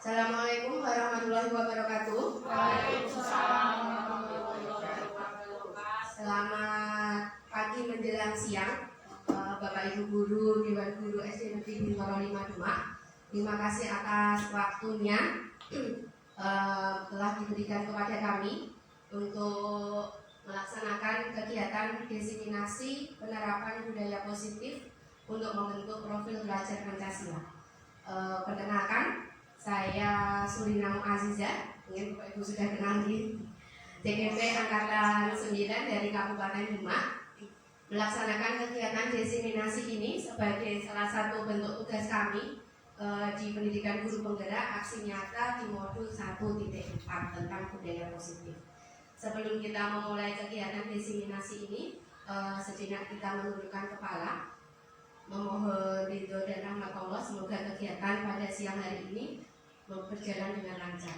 Assalamualaikum warahmatullahi wabarakatuh. Waalaikumsalam warahmatullahi wabarakatuh. Selamat pagi menjelang siang, Bapak Ibu Guru, Dewan Guru SD Negeri Bintoro 5 Demak. Terima kasih atas waktunya telah diberikan kepada kami untuk melaksanakan kegiatan diseminasi penerapan budaya positif untuk membentuk profil belajar Pancasila. Perkenalkan, saya Surinam Aziza, mungkin Bapak Ibu sudah kenal di CGP Angkatan 9 dari Kabupaten Demak, melaksanakan kegiatan diseminasi ini sebagai salah satu bentuk tugas kami di pendidikan guru penggerak aksi nyata di modul 1.4 tentang budaya positif. Sebelum kita memulai kegiatan diseminasi ini, sejenak kita menundukkan kepala, memohon ridho dan rahmat Allah. Semoga kegiatan pada siang hari ini berjalan dengan lancar.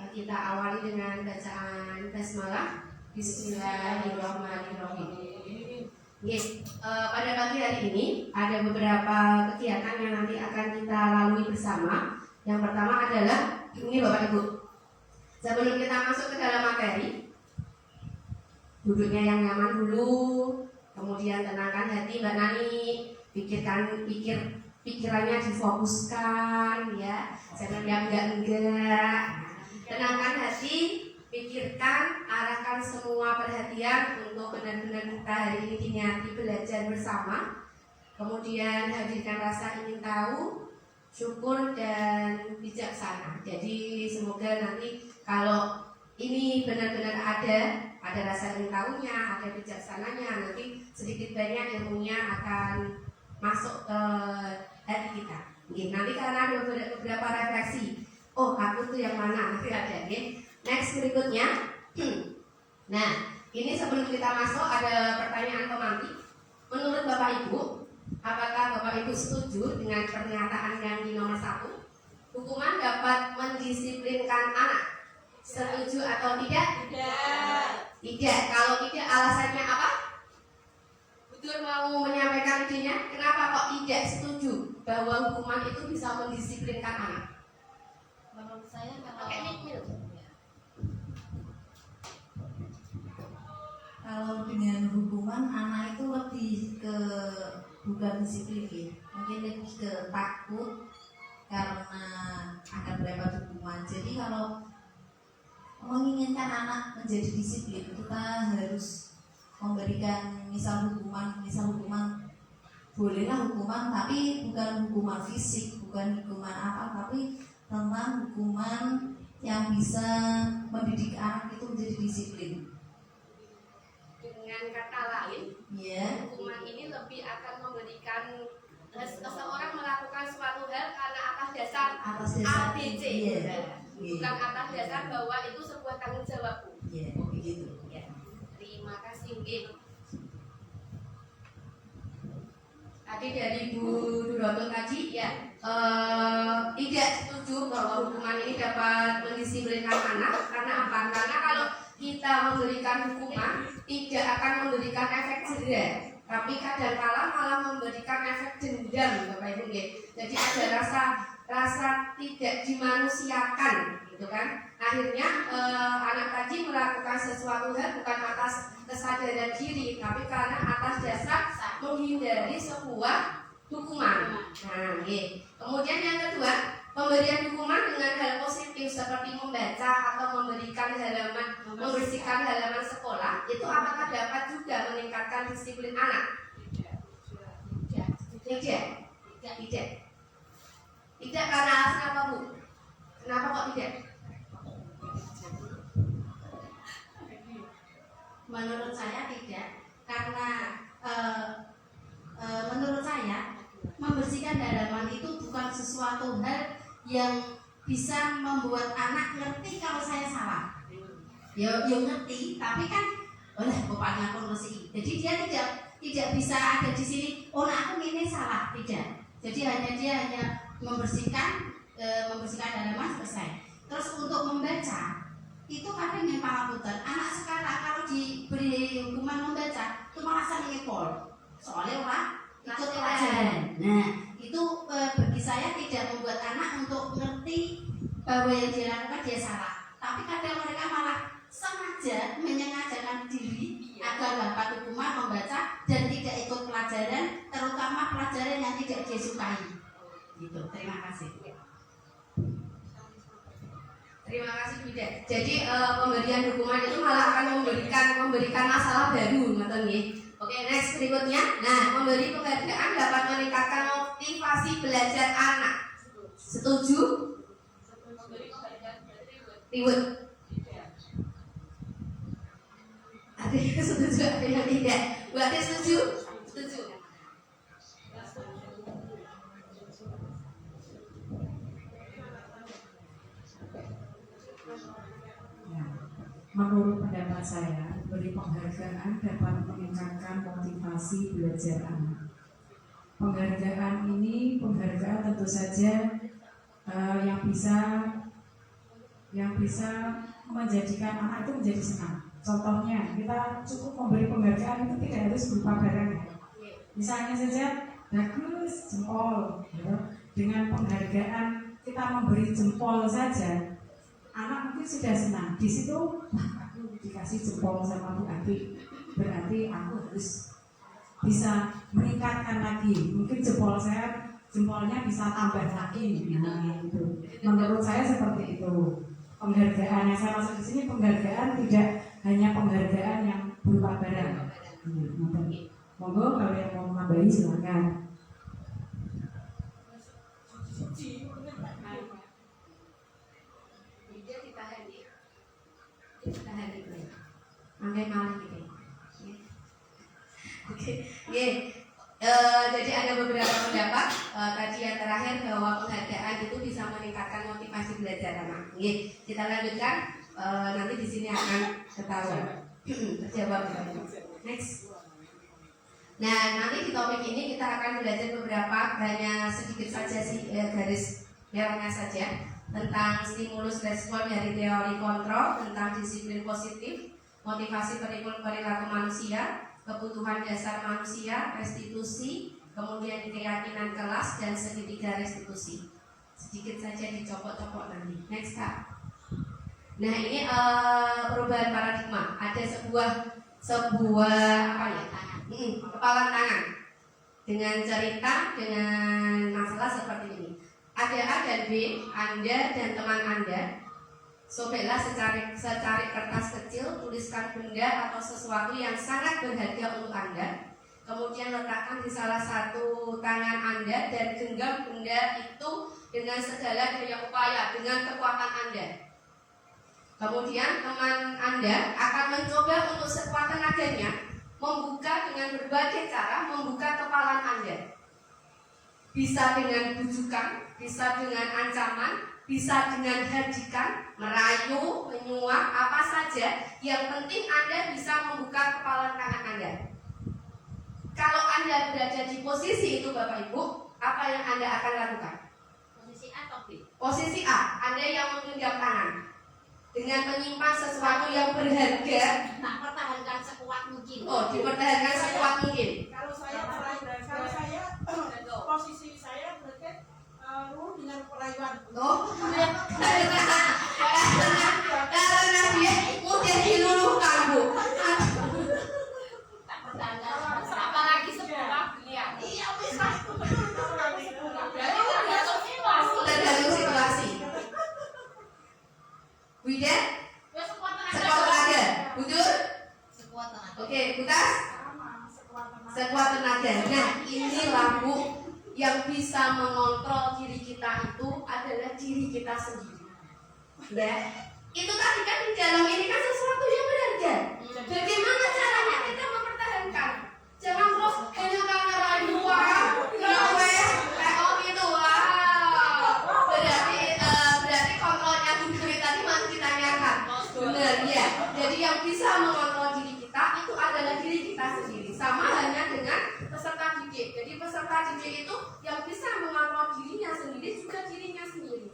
Kita awali dengan bacaan basmalah. Bismillahirrahmanirrahim. Pada pagi hari ini ada beberapa kegiatan yang nanti akan kita lalui bersama. Yang pertama adalah ini Bapak Ibu. Sebelum kita masuk ke dalam materi, duduknya yang nyaman dulu. Kemudian tenangkan hati Mbak Nani, pikirannya difokuskan ya, jangan yang enggak. Tenangkan hati, pikirkan, arahkan semua perhatian untuk benar-benar kita hari ini diniati belajar bersama. Kemudian hadirkan rasa ingin tahu, syukur dan bijaksana. Jadi semoga nanti kalau ini benar-benar ada rasa ingin tahunya, ada bijaksananya, nanti sedikit banyak ilmunya akan masuk ke hati kita. Nanti karena ada beberapa refleksi, oh aku tuh yang mana, nanti ada. Next berikutnya. Nah, ini sebelum kita masuk ada pertanyaan pemantik. Menurut Bapak Ibu, apakah Bapak Ibu setuju dengan pernyataan yang di nomor 1? Hukuman dapat mendisiplinkan anak. Setuju atau tidak? Tidak. Kalau tidak, alasannya apa? Betul, mau menyampaikan idenya. Kenapa kok tidak setuju bahwa hukuman itu bisa mendisiplinkan anak? Menurut saya kalau dengan hukuman anak itu lebih ke bukan disiplin ya, mungkin lebih ke takut karena akan mendapat hukuman. Jadi kalau menginginkan anak menjadi disiplin, kita harus memberikan misal hukuman bolehlah hukuman, tapi bukan hukuman fisik, bukan hukuman apa, tapi tentang hukuman yang bisa mendidik anak itu menjadi disiplin. Dengan kata lain, hukuman ini lebih akan memberikan seseorang melakukan suatu hal karena atas dasar ABC, bukan atas dasar bahwa itu sebuah tanggung jawabku. Begitu. Terima kasih. Tadi dari Bu Duroto tadi tidak setuju bahwa hukuman ini dapat mendisiplinkan anak. Karena apa? Karena kalau kita memberikan hukuman tidak akan memberikan efek jera, tapi kadang-kala malah memberikan efek dendam, Bapak Ibu. Jadi ada rasa tidak dimanusiakan, gitu kan? Akhirnya anak tadi melakukan sesuatu hal bukan atas kesadaran diri, tapi karena atas dasar menghindari sebuah hukuman. Nah, kemudian yang kedua, pemberian hukuman dengan hal positif seperti membaca atau membersihkan halaman sekolah, itu apakah dapat juga meningkatkan disiplin anak? Tidak karena alasan apa, Bu? Kenapa kok tidak? Menurut saya tidak, karena menurut saya membersihkan halaman itu bukan sesuatu hal yang bisa membuat anak ngerti kalau saya salah. Ya ngerti, tapi kan bapaknya aku bersih. Jadi dia tidak bisa ada di sini. Oh, aku ini salah, tidak. Jadi dia hanya membersihkan halaman selesai. Terus untuk membaca itu kadang yang pangapunten. Anak sekarang kalau diberi hukuman membaca itu malah sering ngepol. Soalnya orang ikut pelajaran. Nah, itu bagi saya tidak membuat anak untuk ngerti bahwa yang dia lakukan dia salah. Tapi kadang mereka malah sengaja menyengajakan diri agar dapat hukuman membaca dan tidak ikut pelajaran, terutama pelajaran yang tidak dia sukai. Gitu. Terima kasih. Terima kasih Bu Ida. Jadi pemberian hukuman itu malah akan memberikan masalah baru, ngoten nggih. Oke, next berikutnya. Nah, memberi penghargaan dapat meningkatkan motivasi belajar anak. Setuju? Ribut. Ada yang setuju, ada yang tidak. Bu Ade setuju? Setuju. Menurut pendapat saya, beri penghargaan dapat meningkatkan motivasi belajar anak. Penghargaan tentu saja yang bisa menjadikan anak itu menjadi senang. Contohnya, kita cukup memberi penghargaan itu tidak harus berupa barang. Misalnya saja, bagus jempol. Dengan penghargaan kita memberi jempol saja, anak mungkin sudah senang. Di situ, aku dikasih jempol sama Bu Ati, berarti aku harus bisa meningkatkan lagi. Mungkin jempolnya bisa tambah lagi. Nah, itu. Menurut saya seperti itu. Penghargaan yang saya maksud di sini, penghargaan tidak hanya penghargaan yang berupa barang. Monggo kalau yang mau menambahi silakan. Tahan gitu. Angkai malah gitu. Oke. Jadi ada beberapa pendapat tadi yang terakhir bahwa penghargaan itu bisa meningkatkan motivasi belajar anak. Kita lanjutkan, nanti di sini akan ketahuan. Terjawab. Next. Nah, nanti di topik ini kita akan belajar beberapa, hanya sedikit saja sih garis merahnya saja, tentang stimulus respon dari teori kontrol, tentang disiplin positif, motivasi perilaku manusia, kebutuhan dasar manusia, restitusi, kemudian keyakinan kelas, dan segitiga restitusi. Sedikit saja dicopot-copot nanti. Next Kak. Nah, ini perubahan paradigma. Ada sebuah apa ya? Kepalan tangan dengan cerita, dengan masalah seperti ini. Ada A dan B, Anda dan teman Anda. Sobeklah secari kertas kecil, tuliskan benda atau sesuatu yang sangat berharga untuk Anda. Kemudian letakkan di salah satu tangan Anda dan genggam benda itu dengan segala daya upaya, dengan kekuatan Anda. Kemudian teman Anda akan mencoba untuk sekuat tenaganya membuka dengan berbagai cara, membuka kepalan Anda. Bisa dengan bujukan, bisa dengan ancaman, bisa dengan hajikan, merayu, menyuap, apa saja. Yang penting Anda bisa membuka kepalan tangan Anda. Kalau Anda berada di posisi itu Bapak Ibu, apa yang Anda akan lakukan? Posisi A atau B? Posisi A, Anda yang menggenggam tangan dengan menyimpan sesuatu yang berharga. Nah, pertahankan sekuat mungkin. Oh, dipertahankan sekuat mungkin. Kalau saya posisi saya berarti rule dengan perayuan. Oh, karena dia mudah diluluhkan Bu. Tak pertahankan. Apalagi sebuah beliau. Iya, bisa. Tergantung situasi. Wida, sekuat tenaga. Bujur? Sekuat tenaga. Oke, Butas? Sekuat tenaga. Nah, inilah Bu, yang bisa mengontrol diri kita itu adalah diri kita sendiri. Ya, itu tadi kan di dalam ini kan sesuatu yang berharga. Bagaimana caranya kita mempertahankan? Jangan terus hanya karena rayuan, gitu. Wow. Berarti kontrolnya diri tadi masih ditanyakan. Benar ya. Jadi yang bisa mengontrol diri kita itu adalah diri kita sendiri. Sama hanya dengan peserta didik. Jadi peserta didik itu yang bisa mengontrol dirinya sendiri juga dirinya sendiri.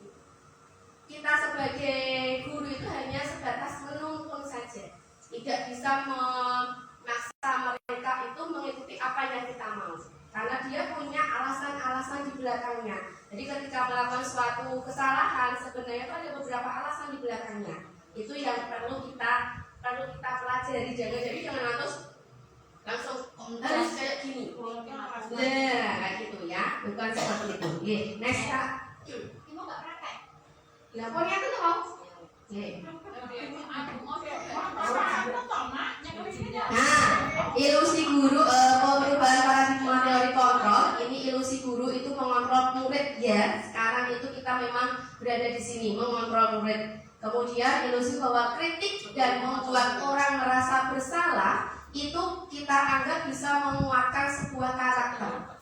Kita sebagai guru itu hanya sebatas menuntun saja, tidak bisa memaksa mereka itu mengikuti apa yang kita mau, karena dia punya alasan-alasan di belakang. belakangnya. Jadi ketika melakukan suatu kesalahan sebenarnya itu ada beberapa alasan di belakangnya. Itu yang perlu kita pelajari. Jangan langsung harus kayak gini. Nah, kayak gitu ya. Bukan seperti itu. Oke, next Kak. Ibu nggak praktek. Lah pokoknya itu loh. Oke. Nah, ilusi guru perubahan paradigma teori kontrol. Ini ilusi guru itu mengontrol murid ya. Sekarang itu kita memang berada di sini mengontrol murid. Kemudian ilusi bahwa kritik dan membuat orang merasa bersalah itu kita anggap bisa menguatkan sebuah karakter.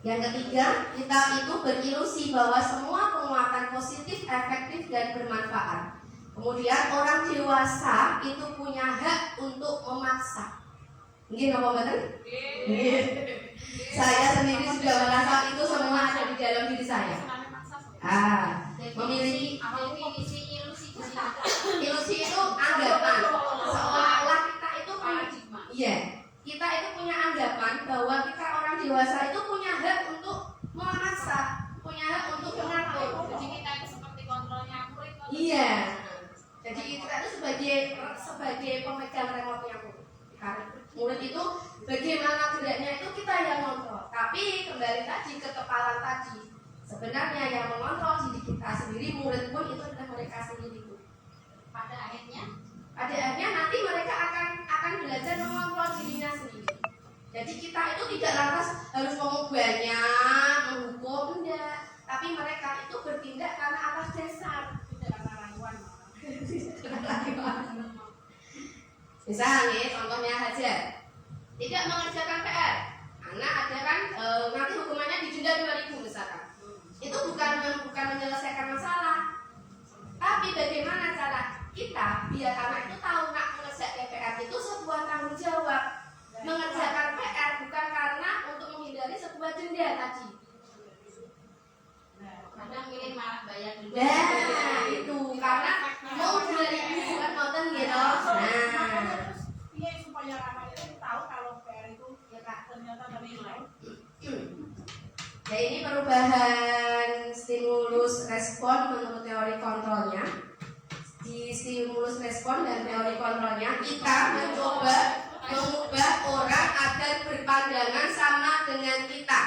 Yang ketiga, kita itu berilusi bahwa semua penguatan positif, efektif dan bermanfaat. Kemudian orang dewasa itu punya hak untuk memaksa. Mungkin apa betul? Saya sendiri sudah merasa itu semua ada di dalam diri saya. Memiliki Definisi ilusi itu ilusi itu anggapan seolah-olah kita itu punya, iya, kita itu punya anggapan bahwa kita orang dewasa itu punya hak untuk memaksa, punya hak untuk mengatur. Jadi kita itu seperti kontrolnya murid. Iya. Jadi kita itu sebagai pemegang remote-nya murid. Karena murid itu bagaimana geraknya itu kita yang kontrol. Tapi kembali tadi ke kepala tadi. Sebenarnya yang mengontrol diri kita sendiri, murid pun itu adalah mereka sendiri. pada akhirnya nanti mereka akan belajar mengontrol dirinya sendiri. Jadi kita itu tidak lantas harus ngomong banyak, menghukum, enggak. Tapi mereka itu bertindak karena atas dasar, tidak karena rayuan. Misalnya, contohnya Hajar tidak mengerjakan PR. Anak ada kan nanti hukumannya didenda 2.000 misalkan. Itu bukan menyelesaikan masalah. Tapi bagaimana cara kita biar anak itu tahu nak mengerjakan PR itu sebuah tanggung jawab. Mengerjakan PR bukan karena untuk menghindari sebuah denda tadi. kadang milih malah bayar dulu. Nah, itu karena mau 2.000 kan nonton gitu. Nah, Iya supaya anak itu tahu kalau PR itu ya Kak. ternyata bernilai. Ya ini perubahan stimulus respon menurut teori kontrolnya. Di stimulus respon dan teori kontrolnya kita mencoba mengubah orang agar berpandangan sama dengan kita.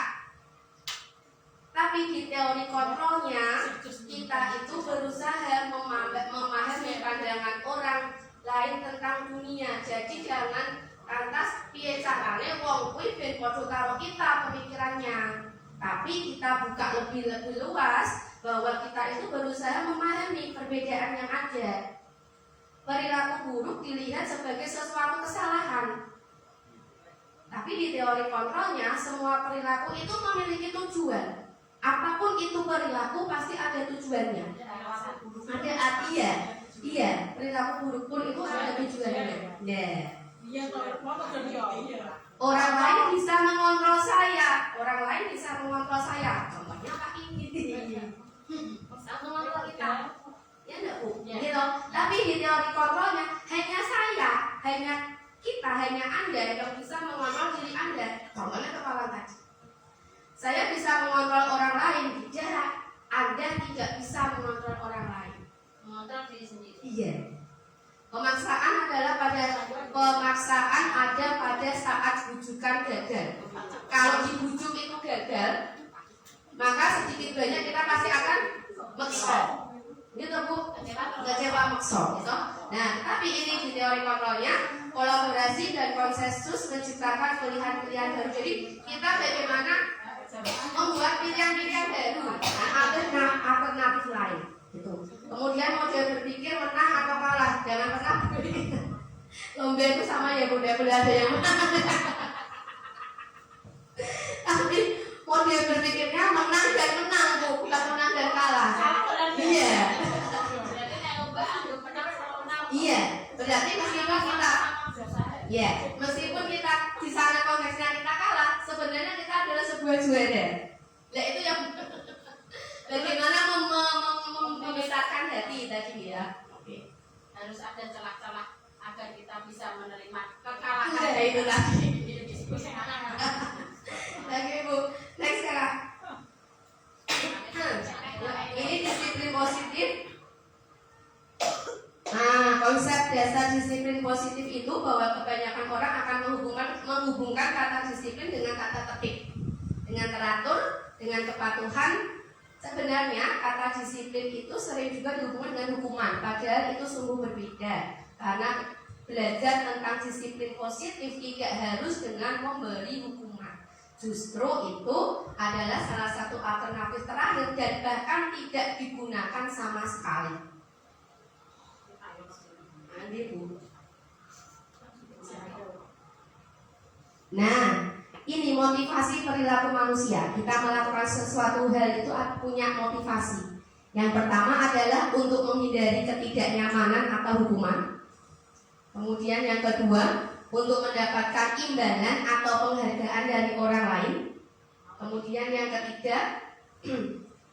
Tapi di teori kontrolnya kita itu berusaha memahami pandangan orang lain tentang dunia. Jadi jangan lantas piye carane wong kuwi ben padha karo kita pemikirannya. Tapi kita buka lebih luas bahwa kita itu berusaha memahami perbedaan yang ada. Perilaku buruk dilihat sebagai sesuatu kesalahan. Tapi di teori kontrolnya semua perilaku itu memiliki tujuan. Apapun itu perilaku pasti ada tujuannya. Ada artinya. Iya, perilaku buruk pun itu ada tujuannya. Iya kalau mau jadi iya. Orang lain bisa mengontrol saya, orang lain bisa mengontrol saya. Contohnya Kak ini, bisa mengontrol kita, ya enggak Bu? Gitu. Tapi di teori kontrolnya hanya saya, hanya kita, hanya Anda yang bisa mengontrol diri Anda. Contohnya kepala tadi. Saya bisa mengontrol orang lain, tidak. Anda tidak bisa mengontrol orang lain. Mengontrol diri sendiri. Iya. Pemaksaan adalah ada pada saat bujukan gagal. Kalau dibujuk itu gagal, maka sedikit banyak kita pasti akan maksa. Gitu Bu, kecewa maksa. Gitu. Nah, tapi ini di teori kontrolnya kolaborasi dan konsensus menciptakan pilihan-pilihan baru. Jadi kita bagaimana membuat pilihan-pilihan baru, alternatif lain. Gitu. Kemudian model berpikir menang atau kalah, jangan pernah lomba itu sama ya boleh ada yang menang. Tapi model berpikirnya menang dan menang Bu, bukan menang dan kalah. Iya. Berarti nek lomba anggap menang sama menang. Iya, berarti meskipun kita di sana konteksnya kita kalah, sebenarnya kita adalah sebuah juara. Nah itu yang bagaimana memisahkan hati tadi ya. Oke. Harus ada celah-celah agar kita bisa menerima kekalahan. Ya itu lagi. Diskusi anak. Lagi Bu, next Kak. Dengan kepatuhan, sebenarnya kata disiplin itu sering juga dihubungkan dengan hukuman, padahal itu sungguh berbeda. Karena belajar tentang disiplin positif tidak harus dengan memberi hukuman. Justru itu adalah salah satu alternatif terakhir dan bahkan tidak digunakan sama sekali. Nah, ini motivasi perilaku manusia. Kita melakukan sesuatu hal itu punya motivasi. Yang pertama adalah untuk menghindari ketidaknyamanan atau hukuman. Kemudian yang kedua, untuk mendapatkan imbalan atau penghargaan dari orang lain. Kemudian yang ketiga,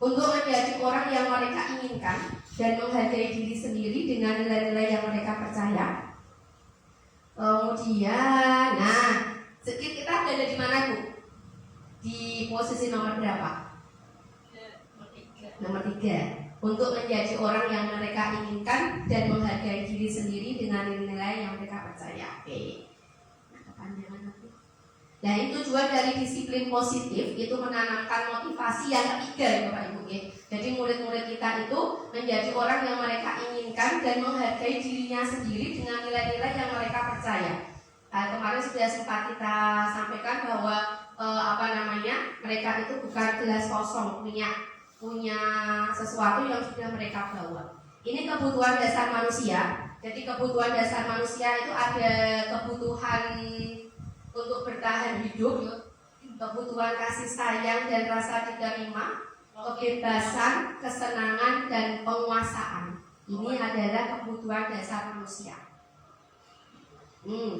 untuk menjadi orang yang mereka inginkan dan menghargai diri sendiri dengan nilai-nilai yang mereka percaya. Kemudian, kita ada di mana, Bu? Di posisi nomor berapa? Nomor 3. Untuk menjadi orang yang mereka inginkan dan menghargai diri sendiri dengan nilai-nilai yang mereka percaya. Oke. Nah, itu tujuan dari disiplin positif itu menanamkan motivasi yang ketiga ya Bapak Ibu. Jadi murid-murid kita itu menjadi orang yang mereka inginkan dan menghargai dirinya sendiri dengan nilai-nilai yang mereka percaya. Kemarin sudah sempat kita sampaikan bahwa mereka itu bukan gelas kosong, punya sesuatu yang sudah mereka bawa. Ini kebutuhan dasar manusia. Jadi kebutuhan dasar manusia itu ada kebutuhan untuk bertahan hidup, kebutuhan kasih sayang dan rasa diterima, kebebasan, kesenangan, dan penguasaan. Ini adalah kebutuhan dasar manusia.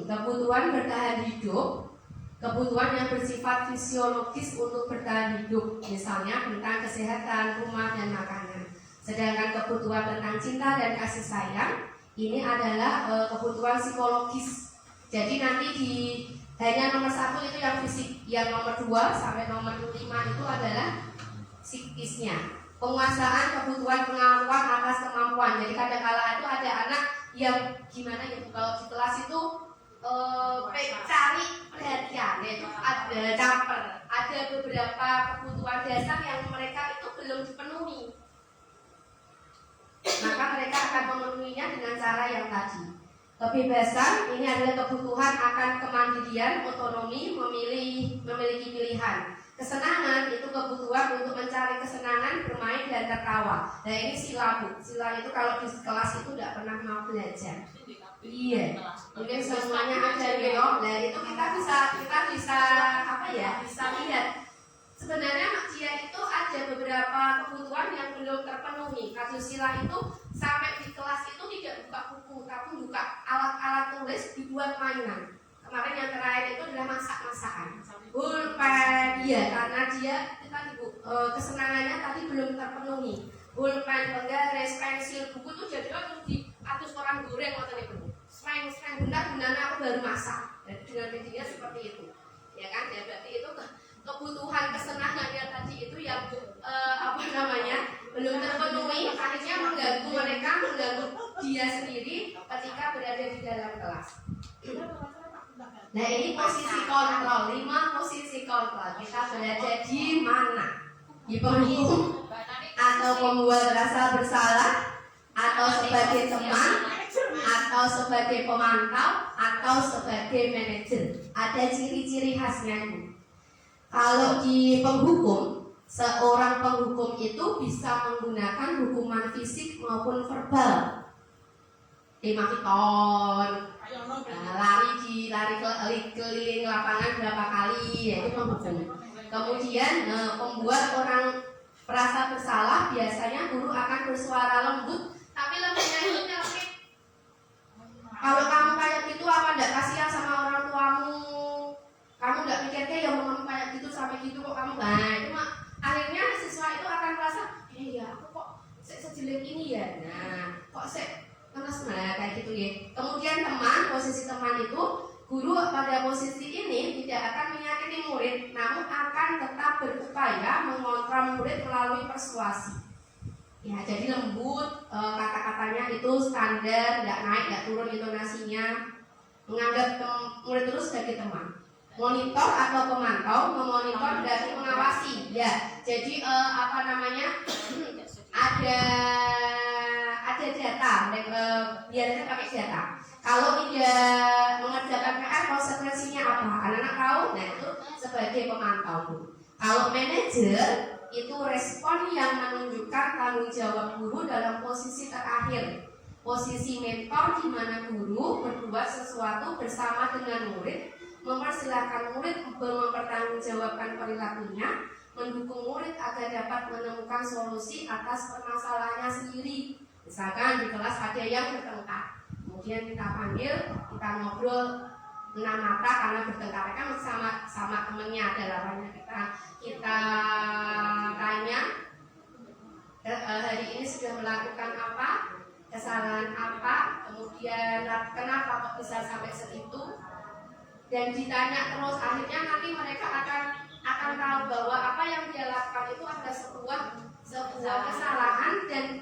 Kebutuhan bertahan hidup, kebutuhan yang bersifat fisiologis untuk bertahan hidup, misalnya tentang kesehatan, rumah, dan makanan. Sedangkan kebutuhan tentang cinta dan kasih sayang, ini adalah kebutuhan psikologis. Jadi nanti hanya nomor 1 itu yang fisik, yang nomor 2 sampai nomor 5 itu adalah psikisnya. Penguasaan kebutuhan pengakuan atas kemampuan. Jadi kadang-kala itu ada anak yang gimana gitu, kalau di kelas itu cari perhatian, yaitu ada caper, ada beberapa kebutuhan dasar yang mereka itu belum dipenuhi. Maka mereka akan memenuhinya dengan cara yang tadi. Kebebasan ini adalah kebutuhan akan kemandirian, otonomi, memiliki pilihan. Kesenangan itu kebutuhan untuk mencari kesenangan, bermain dan tertawa. Nah ini sila, Bu. Sila itu kalau di kelas itu tidak pernah mau belajar. Iya. Mungkin semuanya ada gitu. Nah itu kita bisa lihat. Sebenarnya dia itu ada beberapa kebutuhan yang belum terpenuhi. Kasus sila itu sampai di kelas itu tidak buka buku, tapi buka alat-alat tulis, dibuat mainan. Kemarin yang terakhir itu adalah masak-masakan. Pulpen, karena dia kesenangannya tadi belum terpenuhi. Pulpen, penggaris, pensil, buku itu jadi untuk diatus orang goreng waktu itu. Selain benar-benar aku baru masak. Dan dengan media seperti itu, ya kan? Ya berarti itu kebutuhan kesenangan yang tadi itu yang belum terpenuhi, akhirnya mengganggu dia sendiri ketika berada di dalam kelas. Nah ini posisi kontrol, 5 posisi kontrol. Kita berada di mana? Di penghukum atau pembuat rasa bersalah, atau sebagai teman, atau sebagai pemantau, atau sebagai manajer. Ada ciri-ciri khasnya itu. Kalau di penghukum, seorang penghukum itu bisa menggunakan hukuman fisik maupun verbal. 5 piton, lari keliling lapangan berapa kali, yaitu penghukum. Kemudian membuat orang merasa bersalah, biasanya guru akan bersuara lembut, tapi lembutnya itu nyelkit. Kalau kamu kayak gitu, apa enggak kasihan sama orang tuamu? Kamu enggak mikirnya yang kamu kayak gitu sampai gitu kok kamu. Nah itu akhirnya siswa itu akan merasa, aku kok sejelek ini ya. Nah kok kayak gitu ya. Kemudian posisi teman itu, guru pada posisi ini tidak akan menyakiti murid, namun akan tetap berupaya mengontrol murid melalui persuasi. Ya, jadi lembut, kata-katanya itu standar, nggak naik, nggak turun intonasinya, menganggap murid terus sebagai teman. Monitor atau pemantau, memonitor berarti mengawasi. Ya, jadi ada data, biasanya pakai data. Kalau tidak mengerjakan PR, konsekuensinya apa? Anak-anak tahu, nah itu sebagai pemantau. Kalau manajer itu respon yang menunjukkan tanggung jawab guru dalam posisi terakhir. Posisi mentor di mana guru berbuat sesuatu bersama dengan murid, mempersilahkan murid mempertanggungjawabkan perilakunya, mendukung murid agar dapat menemukan solusi atas permasalahannya sendiri. Misalkan di kelas ada yang bertengkar, kemudian kita panggil, kita ngobrol 6 mata karena bertengkar kan sama temennya ada lawannya, kita tanya hari ini sudah melakukan apa, kesalahan apa, kemudian kenapa kok bisa sampai segitu, dan ditanya terus. Akhirnya nanti mereka akan tahu bahwa apa yang dia lakukan itu ada sebuah kesalahan, dan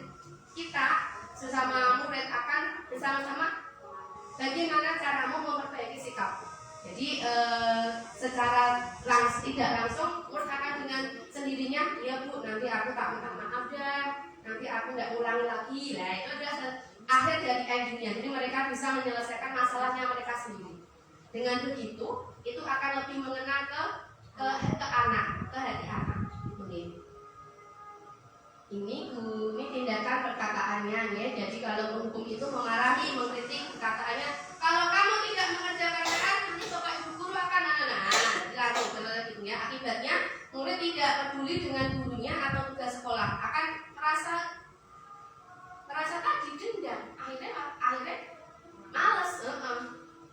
kita sesama murid akan bersama-sama bagaimana caramu memperbaiki sikap. Jadi secara tidak langsung murid akan dengan sendirinya, ya Bu, nanti aku tak minta maaf dah, nanti aku nggak ulangi lagi. Nah itu adalah akhir dari endingnya. Jadi mereka bisa menyelesaikan masalahnya mereka sendiri. Dengan begitu, itu akan lebih mengena ke anak, ke hati anak. Ini tindakan perkataannya ya. Jadi kalau penghukum itu memarahi, mengkritik perkataannya. Kalau kamu tidak mengerjakan PR, nanti bapak ibu guru akan langsung gitu ya. Akibatnya murid tidak peduli dengan gurunya atau tugas sekolah, akan merasa tadi dendam. Akhirnya malas,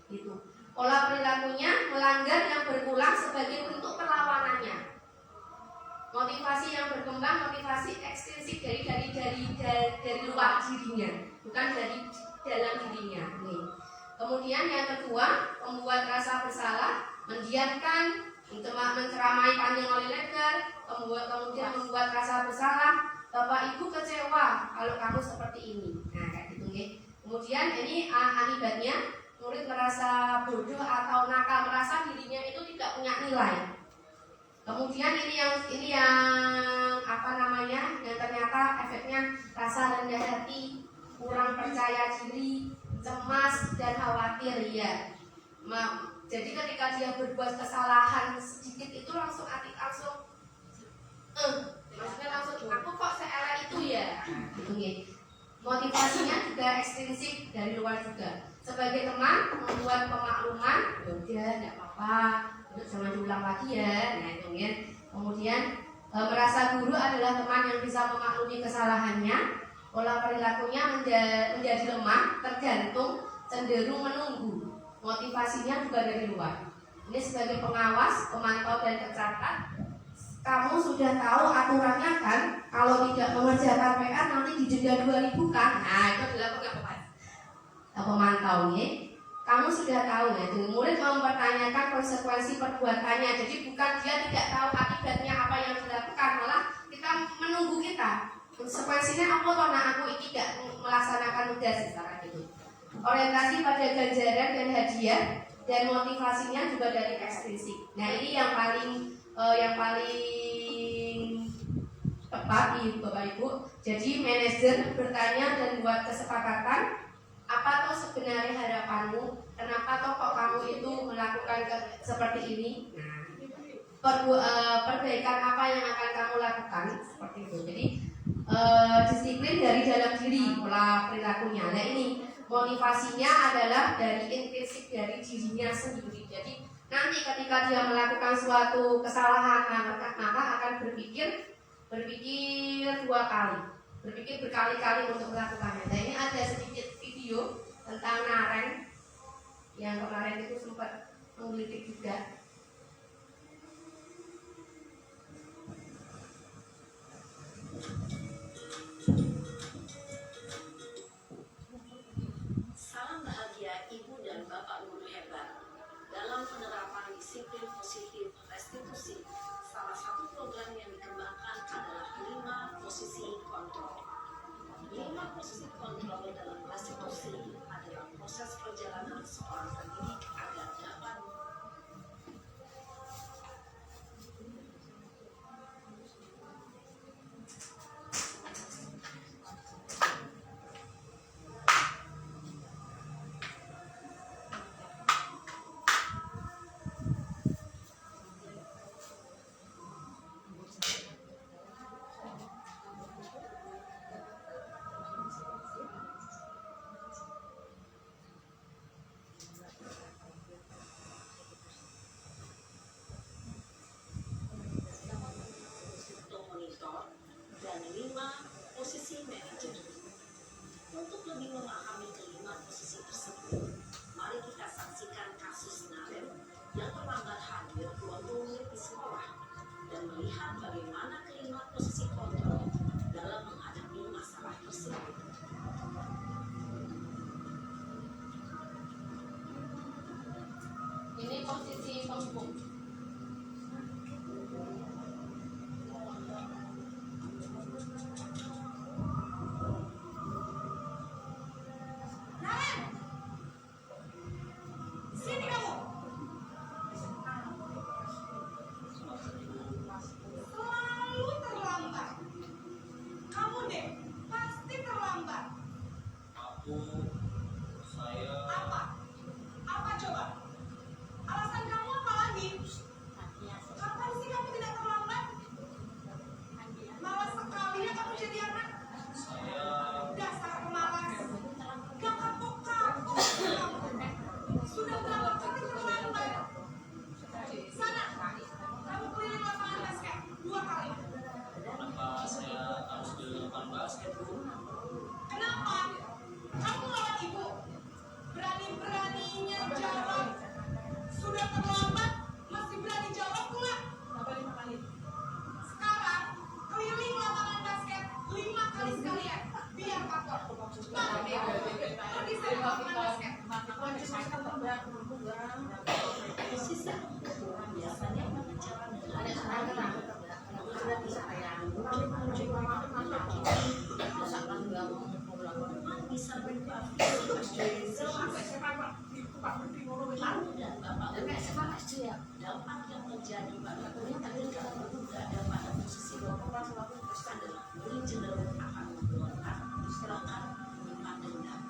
gitu. Pola perilakunya melanggar yang berulang sebagai bentuk perlawanannya. Motivasi yang berkembang, motivasi ekstrinsik dari luar dirinya, bukan dari dalam dirinya. Nih. Kemudian yang kedua, membuat rasa bersalah, mendiamkan, menceramai panjang oleh lebar, kemudian membuat rasa bersalah. Bapak Ibu kecewa kalau kamu seperti ini. Nah, kayak gitu nih. Kemudian ini akibatnya murid merasa bodoh atau nakal, merasa dirinya itu tidak punya nilai. Kemudian ini yang yang ternyata efeknya rasa rendah hati, kurang percaya diri, cemas dan khawatir ya. Jadi ketika dia berbuat kesalahan sedikit itu langsung maksudnya langsung aku kok seelek itu ya. Gitu nih. Motivasinya juga ekstrinsik dari luar juga. Sebagai teman membuat pemakluman, ya udah enggak apa-apa, jangan diulang lagi ya. Nah, itu ya. Kemudian merasa guru adalah teman yang bisa memaklumi kesalahannya. Pola perilakunya menjadi lemah, tergantung, cenderung menunggu. Motivasinya juga dari luar. Ini sebagai pengawas, pemantau dan pencatat. Kamu sudah tahu aturannya kan? Kalau tidak mengerjakan PR nanti didenda 2.000 kan? Nah, itu adalah pemantau nih. Kamu sudah tahu ya, murid mempertanyakan konsekuensi perbuatannya. Jadi bukan dia tidak tahu akibatnya apa yang dilakukan, malah kita menunggu konsekuensinya apa toh aku tidak melaksanakan tugas misalkan gitu. Orientasi pada ganjaran dan hadiah, dan motivasinya juga dari ekstrinsik. Nah ini yang paling tepat nih Bapak Ibu. Jadi manajer bertanya dan buat kesepakatan. Apa toh sebenarnya harapanmu? Kenapa toh kok kamu itu melakukan seperti ini? Nah, perbaikan apa yang akan kamu lakukan? Seperti itu. Jadi disiplin dari dalam diri, pola perilakunya. Nah ini motivasinya adalah dari intrinsik dari dirinya sendiri. Jadi nanti ketika dia melakukan suatu kesalahan, maka akan berpikir 2 kali, berpikir berkali-kali untuk melakukannya. Nah ini ada sedikit video tentang Naren yang kemarin itu sempat menggelitik juga. Salam bahagia Ibu dan Bapak Guru hebat. Dalam penerapan disiplin positif restitusi, salah satu program yang dikembangkan adalah 5 posisi kontrol. 5 posisi kontrol dalam restitusi adalah proses perjalanan seorang pendidik agar dapat Kamu dan bapak dampak yang terjadi pada murid ketika murid berada pada posisi berperan adalah murid cenderung akan mengeluarkan silakan menyimpan dendam.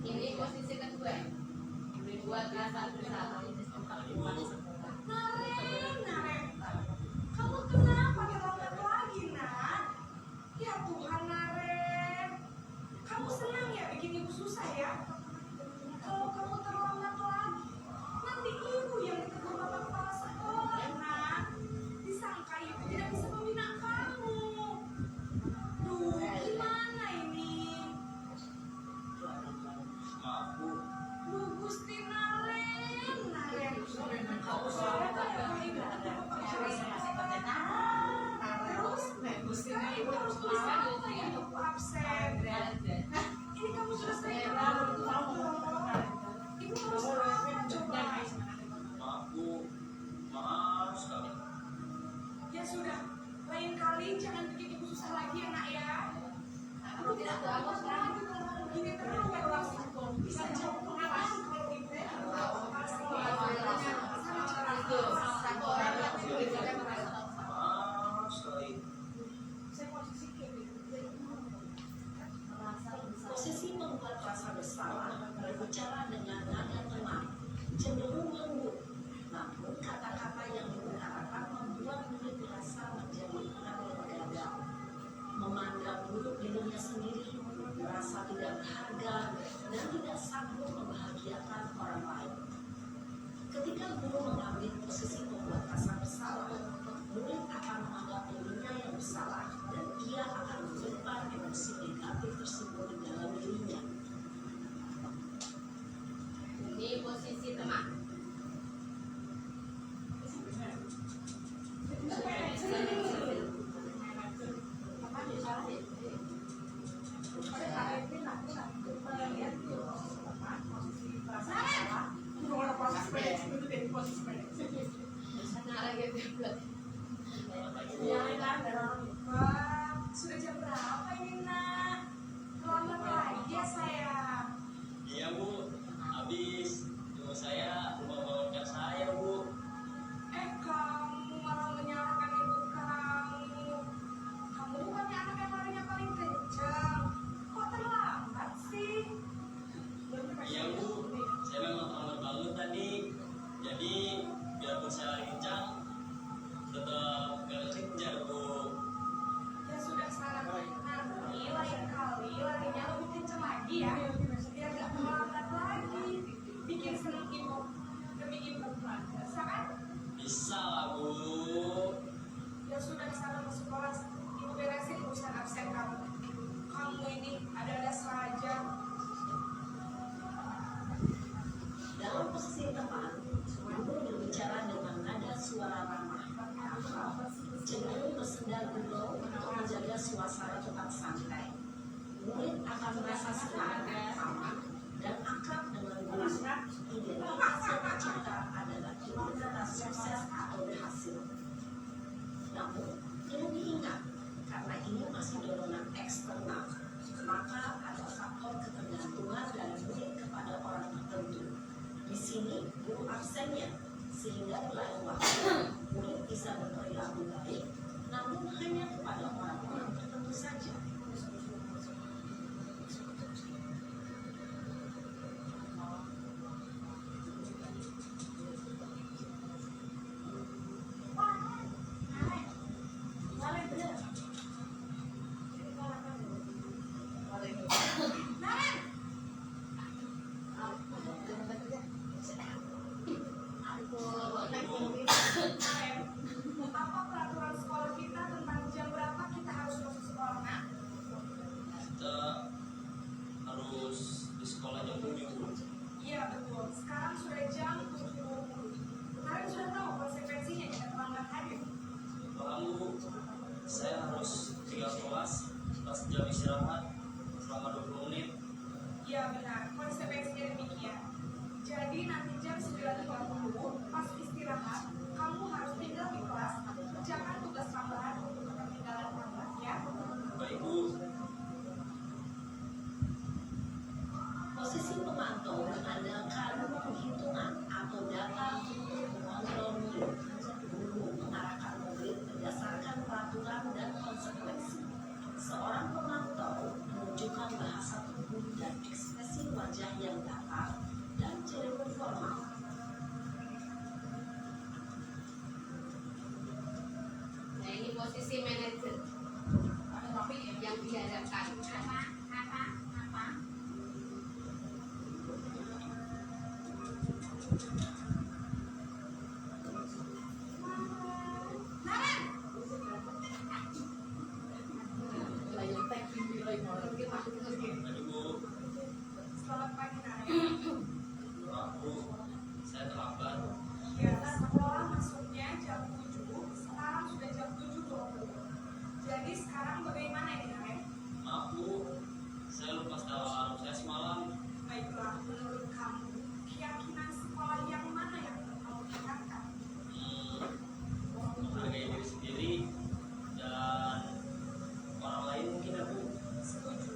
Ini posisi kedua. Buat rasa bersalah. Naren, kamu kenapa terlambat lagi, Nak? Ya Tuhan, Naren. Kamu senang ya bikin ibu susah ya? Kalau kamu terlambat lagi, nanti ibu yang ditegur bapak kepala sekolah, Nak. Disangka ibu tidak bisa membina kamu. Duh, gimana ini? Maaf Bu, Bu Gusti Naren. Terus ibu harus tulis apa ya untuk absen? Ini kamu sudah sering ibu harus apa coba? maaf Bu, maaf sekali. Ya sudah, lain kali jangan bikin ibu susah lagi ya nak ya. Aku tidak tahu lagi kalau begini terus bisa jauh pengawas kalau ibu Maaf sekali. saya posisi Posisi membuat rasa bersalah berbicara dengan nada tenang, cenderung lembut. Namun kata-kata yang diutarakan membuat murid merasa menjadi orang yang gagal. Memandang buruk dirinya sendiri, merasa tidak berharga, dan tidak sanggup membahagiakan orang lain. Ketika guru mengambil posisi membuat rasa bersalah, murid akan menganggap dirinya yang bersalah dan ia akan menyimpan emosi negatif tersebut di dalam dirinya. Ini posisi teman. Wah, sudah jam berapa ini nak? Terlambat lagi ya sayang. Iya Bu, habis ibu saya membangunkan saya Bu. Kamu malah menyalahkan ibu kamu. Kamu bukannya anak yang larinya paling kencang. Kok terlambat sih? Iya Bu, saya memang terlambat bangun tadi. Jadi biarpun saya lari kencang, tetap gak kejar Bu. Ya sudah sekarang nanti lain kali larinya lebih kencang lagi ya. Biar gak terlambat lagi. Bikin seneng ibu demi ibu. Bisa kan? Bisa lah Bu. Ya sudah sekarang masuk kelas. Ibu beresin urusan absen kamu. Kamu ini ada-ada saja. Dalam posisi teman, guru berbicara dengan nada suara ramah, cenderung bersenda gurau untuk menjaga suasana tetap santai. Murid akan merasa senang, aman, dan akrab dengan guru. Identitas yang tercipta adalah identitas sukses atau berhasil. Namun, perlu diingat, karena ini masih dorongan eksternal, maka ada faktor ketergantungan dari murid kepada orang tertentu. Di sini, guru absennya, sehingga di lain waktu, murid bisa berperilaku baik, namun hanya kepada orang-orang tertentu saja. Apa peraturan sekolah kita tentang jam berapa kita harus masuk sekolah, nak? Kita harus di sekolah jam 7 Bu. Iya betul. Sekarang sudah jam 7.20. Kalian sudah tahu konsekuensinya jika terlambat hadir. Paham Bu, saya harus tinggal kelas pas jam jam 9.30 pas istirahat kamu harus tinggal di kelas. Jangan tugas tambahan untuk ketinggalan kelas ya. Baik Bu. Posisi pemantau mengandalkan perhitungan atau data untuk mengontrol mobil, mengarahkan mobil berdasarkan peraturan dan konsekuensi. Seorang pemantau menunjukkan bahasa tubuh dan ekspresi wajah yang datar dan cenderung formal. Nah, ini posisi manajer yang dihadapkan. Aduh Bu. Selamat pagi Naren. Maaf Bu. Saya terlambat. Ya, sekolah masuknya jam 7, sekarang sudah jam 7.20. Jadi sekarang bagaimana ini Naren? Maaf Bu. Saya lupa setel alarm saya semalam. Baiklah, menurut kamu, keyakinan sekolah yang mana yang kamu tingkatkan? Menghargai diri sendiri dan orang lain mungkin ya Bu. Setuju.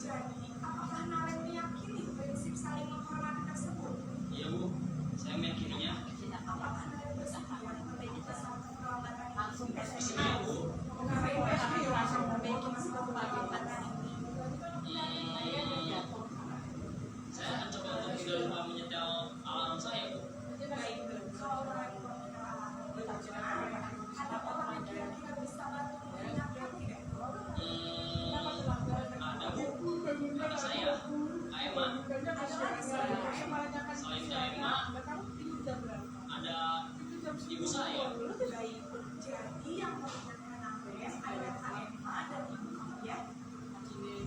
Jadi, apakah Naren meyakini prinsip saling menghormati tersebut? Iya Bu. Saya meyakininya. Apakah Naren bersedia memperbaiki kesalahan perlambatan langsung Bersedia Bu. Saya akan coba untuk tidak lupa menyetel alarm saya Bu. Kalau Naren meminta alarm, ada orang yang kira-kira bisa bantu mengingatkan tidak? Ada Bu. Ada saya. Aiman. Selain Aiman, ada ibu saya. Baik, jadi yang mengingatkan Naren adalah Emma dan ibu kamu ya.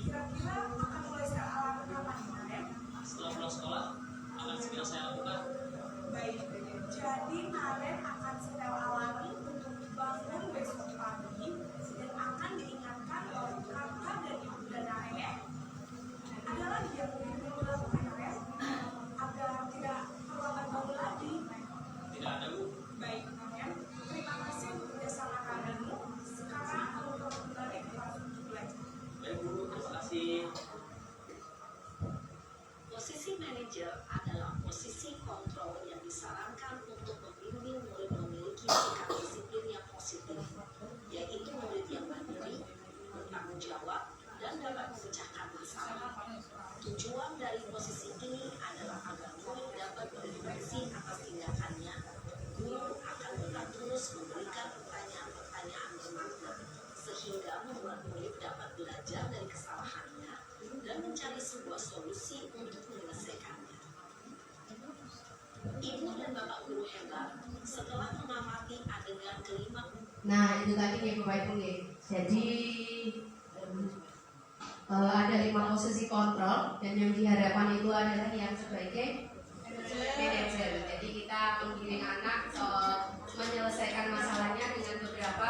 Kira-kira akan mulai setel alarm kapan nih Naren? Setelah pulang sekolah akan segera saya lakukan. Baik, jadi Naren akan setel alarm untuk bangun besok pagi dan akan diingatkan oleh kakak dan ibu dan Naren ya. Ada lagi yang ingin kamu lakukan Naren agar tidak terlambat bangun lagi. Tidak ada Bu. Baik Naren, terima kasih untuk kerjasama kamu. Sekarang kamu kembali ke kelas untuk belajar. Baik Bu. Terima kasih. Posisi manajer adalah posisi kontrol yang disarankan untuk membimbing murid memiliki sikap disiplin yang positif, yaitu murid yang mandiri, bertanggung jawab, dan dapat memecahkan masalah. Tujuan dari posisi ini adalah agar murid dapat berefleksi atas tindakannya. Guru akan terus memberikan pertanyaan-pertanyaan bermakna, sehingga membuat murid dapat belajar dari kesalahannya dan mencari sebuah solusi untuk menyelesaikannya. Ibu dan Bapak guru hebat, setelah mengamati adegan kelima. Nah, itu tadi nih Bapak Ibu nih. Jadi ada 5 posisi kontrol dan yang dihadapkan itu adalah yang sebagai manajer. Jadi kita menggiring anak menyelesaikan masalahnya dengan beberapa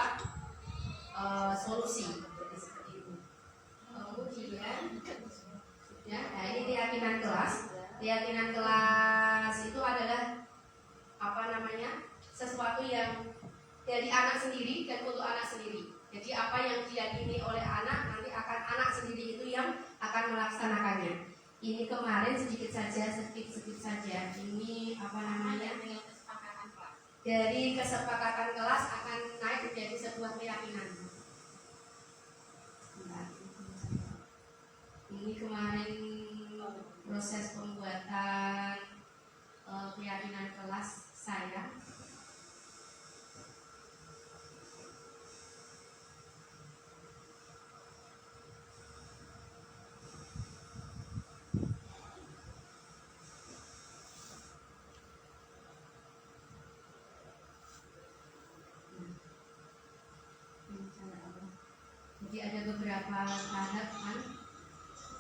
solusi. Jadi seperti itu. Kemudian, ya, nah ini keyakinan kelas. Keyakinan kelas itu adalah apa namanya? Sesuatu yang dari anak sendiri dan untuk anak sendiri. Jadi apa yang diyakini oleh anak nanti akan anak sendiri itu yang akan melaksanakannya. Ini kemarin sedikit saja. Ini apa namanya? Dari kesepakatan kelas akan naik menjadi sebuah keyakinan. Ini kemarin proses pembuatan keyakinan kelas saya. Jadi ada beberapa tahapan.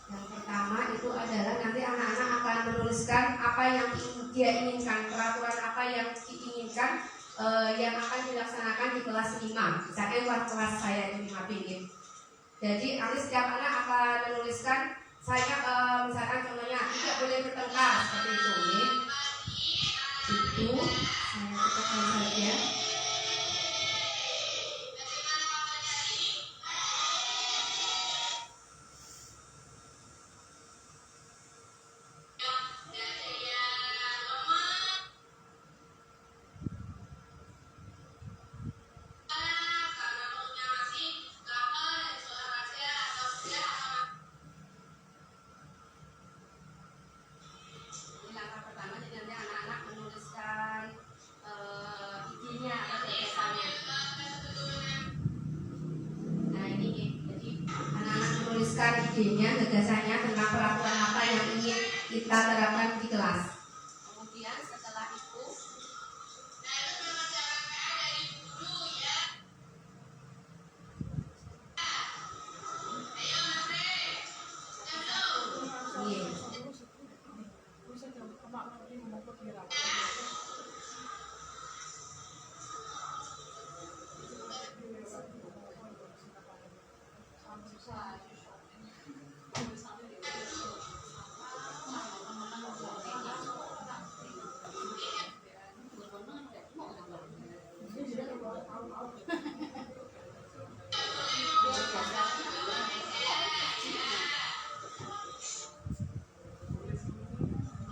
Yang pertama itu adalah nanti anak-anak akan menuliskan apa yang dia inginkan, peraturan apa yang diinginkan yang akan dilaksanakan di kelas 5. Misalkan kelas saya itu 5B ini. Jadi nanti setiap anak akan menuliskan saya misalkan contohnya tidak boleh bertengkar seperti itu. itu saya cukupkan saja. Ini langkah pertama, jadi nanti anak-anak menuliskan idenya atau gagasannya. Nah ini jadi anak-anak menuliskan idenya, gagasannya tentang peraturan apa yang ingin kita terapkan di kelas. Kemudian setelah itu Iya.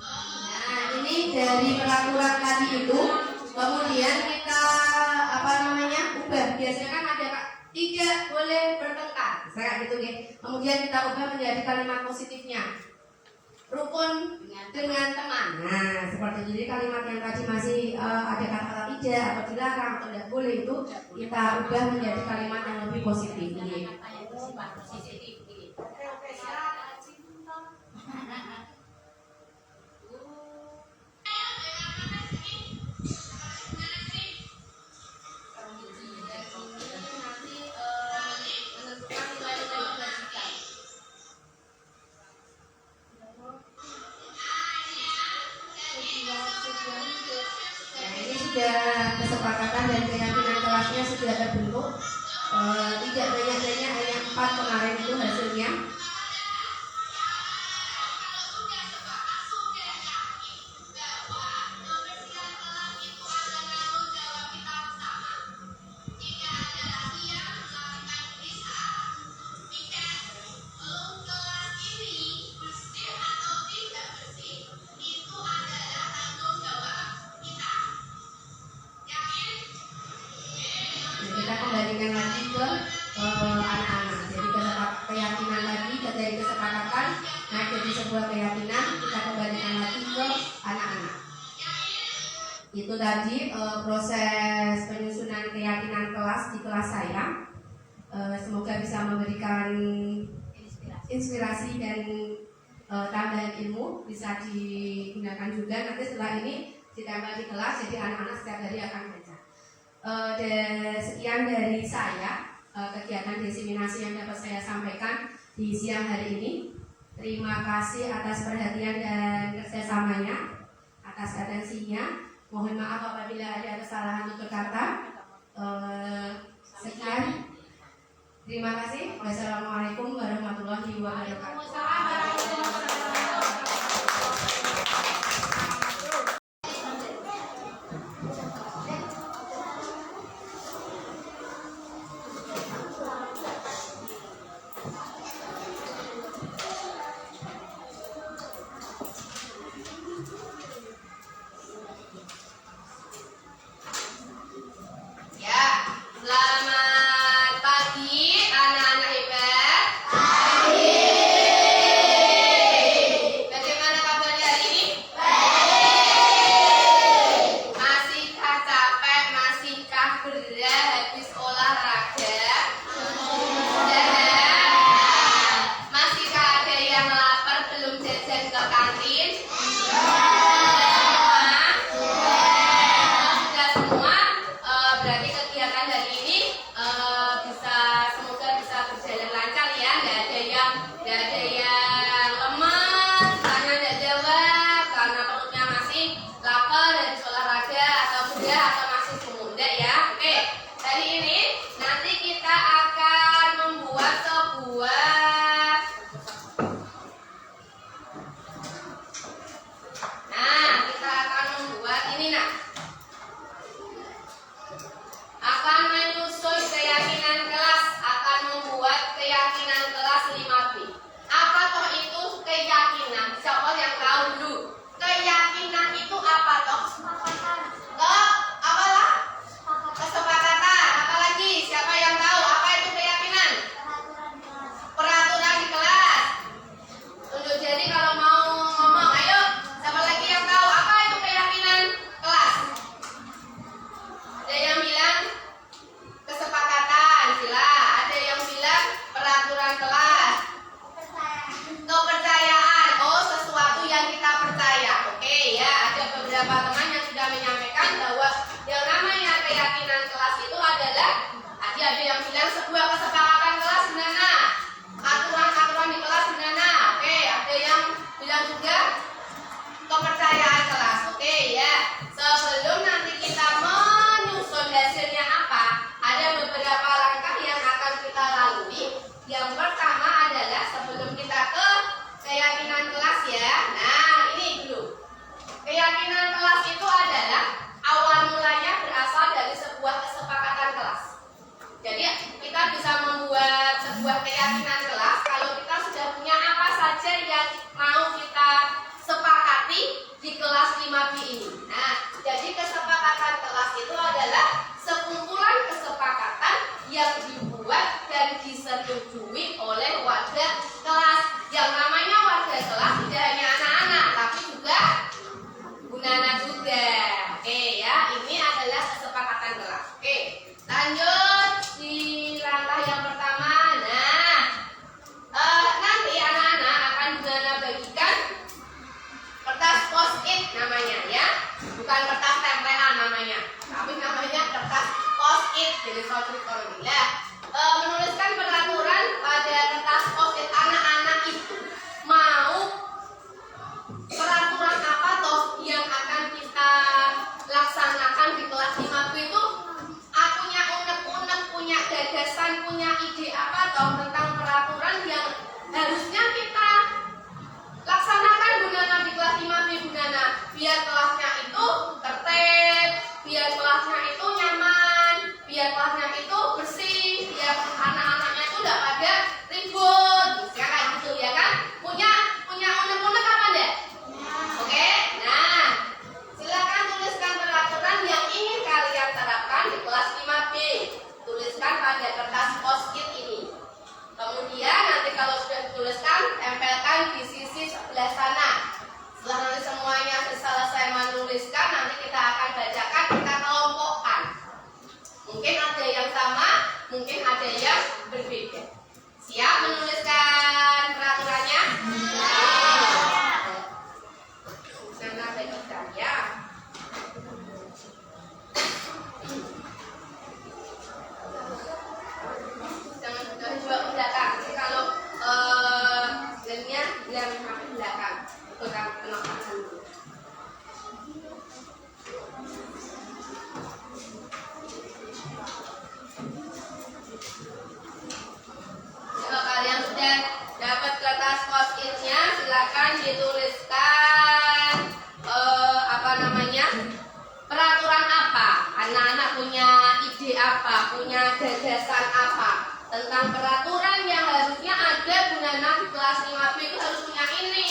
Nah ini dari peraturan tadi itu, kemudian kita ubah. Biasanya kan ada tidak boleh bertengkar, saya gitu ya. Kemudian kita ubah menjadi kalimat positifnya. Rukun dengan teman. Nah seperti itu. Jadi kalimat yang tadi masih ada kata-kata tidak atau dilarang atau tidak boleh itu kita ubah menjadi kalimat yang lebih positif. kata yang bersifat positif ini. Oke, siap. Cinta. Nanti menentukan nilai-nilai kebajikan. Nah ini sudah kesepakatan dan keyakinan kelasnya sudah terbentuk. Tidak banyak-banyak, hanya 4 kemarin itu hasilnya. Nah, kita kembalikan lagi ke anak-anak. Jadi keyakinan tadi dari kesepakatan naik jadi sebuah keyakinan, kita kembalikan lagi ke anak-anak. Itu tadi proses penyusunan keyakinan kelas di kelas saya. Semoga bisa memberikan inspirasi dan tambahan ilmu bisa digunakan juga nanti setelah ini ditambah di kelas, jadi anak-anak setiap hari akan baca. Dan sekian dari saya kegiatan diseminasi yang dapat saya sampaikan di siang hari ini. Terima kasih atas perhatian dan kerjasamanya, atas atensinya. Mohon maaf apabila ada kesalahan tutur kata. Sekian. Terima kasih. Wassalamualaikum warahmatullahi wabarakatuh. Ya, selamat pagi anak-anak hebat. Pagi. sudah menyampaikan bahwa yang namanya keyakinan kelas itu adalah tadi ada yang bilang sebuah kesepakatan kelas Bunana, aturan-aturan di kelas Bunana. Oke, ada yang bilang juga kepercayaan kelas. Oke ya, sebelum nanti kita menyusun hasilnya apa, ada beberapa langkah yang akan kita lalui. Yang pertama adalah sebelum kita ke keyakinan kelas ya. Nah, ini dulu. Keyakinan kelas itu adalah awal mulanya berasal dari sebuah kesepakatan kelas. Jadi kita bisa membuat sebuah keyakinan kelas kalau kita sudah punya apa saja yang mau kita sepakati di kelas 5B ini. Nah, jadi kesepakatan kelas itu adalah sekumpulan kesepakatan yang dibuat dan disetujui oleh warga kelas. Yang namanya warga kelas tidak hanya anak-anak, tapi juga Bunana juga. Oke ya, ini adalah kesepakatan kelas. Oke, lanjut di langkah yang pertama. Nah, nanti anak-anak akan Bunana bagikan kertas post-it namanya ya, bukan kertas tempelan namanya, tapi namanya kertas post-it. Jadi soal ya, menuliskan peraturan pada kertas post-it. Anak-anak itu mau peraturan apa toh yang akan kita laksanakan di kelas 5B itu, punya unek-unek, punya gagasan, punya ide apa toh tentang peraturan yang harusnya kita laksanakan Bunana di kelas 5B Bunana, biar kelasnya itu tertib, biar kelasnya itu nyaman, biar kelasnya itu bersih, biar anak-anaknya itu tidak pada ribut, ya kayak gitu ya kan? Punya unek-unek apa enggak? Oke, nah silakan tuliskan peraturan yang ingin kalian terapkan di kelas 5B. Tuliskan pada kertas post-it ini. Kemudian nanti kalau sudah dituliskan, tempelkan di sisi sebelah sana. Setelah nanti semuanya selesai menuliskan, nanti kita akan bacakan, kita kelompokkan. Mungkin ada yang sama, mungkin ada yang berbeda. Siap menuliskan peraturannya? Sana bagikan ya. Jangan coba ke belakang. Jadi kalau lemnya bilang sampai belakang, itu kan penolakan dulu. Kalau kalian sudah dapat kertas post-it-nya, silakan dituliskan peraturan apa, anak-anak punya ide apa, punya gagasan apa tentang peraturan yang harusnya ada Bunana di kelas 5B itu harus punya ini,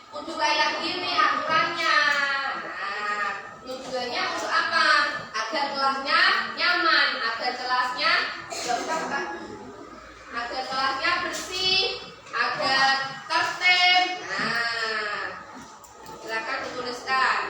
kudu kayak gini aturannya. Nah, tujuannya untuk apa? Agar kelasnya nyaman, agar kelasnya agar kelasnya bersih, agar tertib. Nah, silakan dituliskan.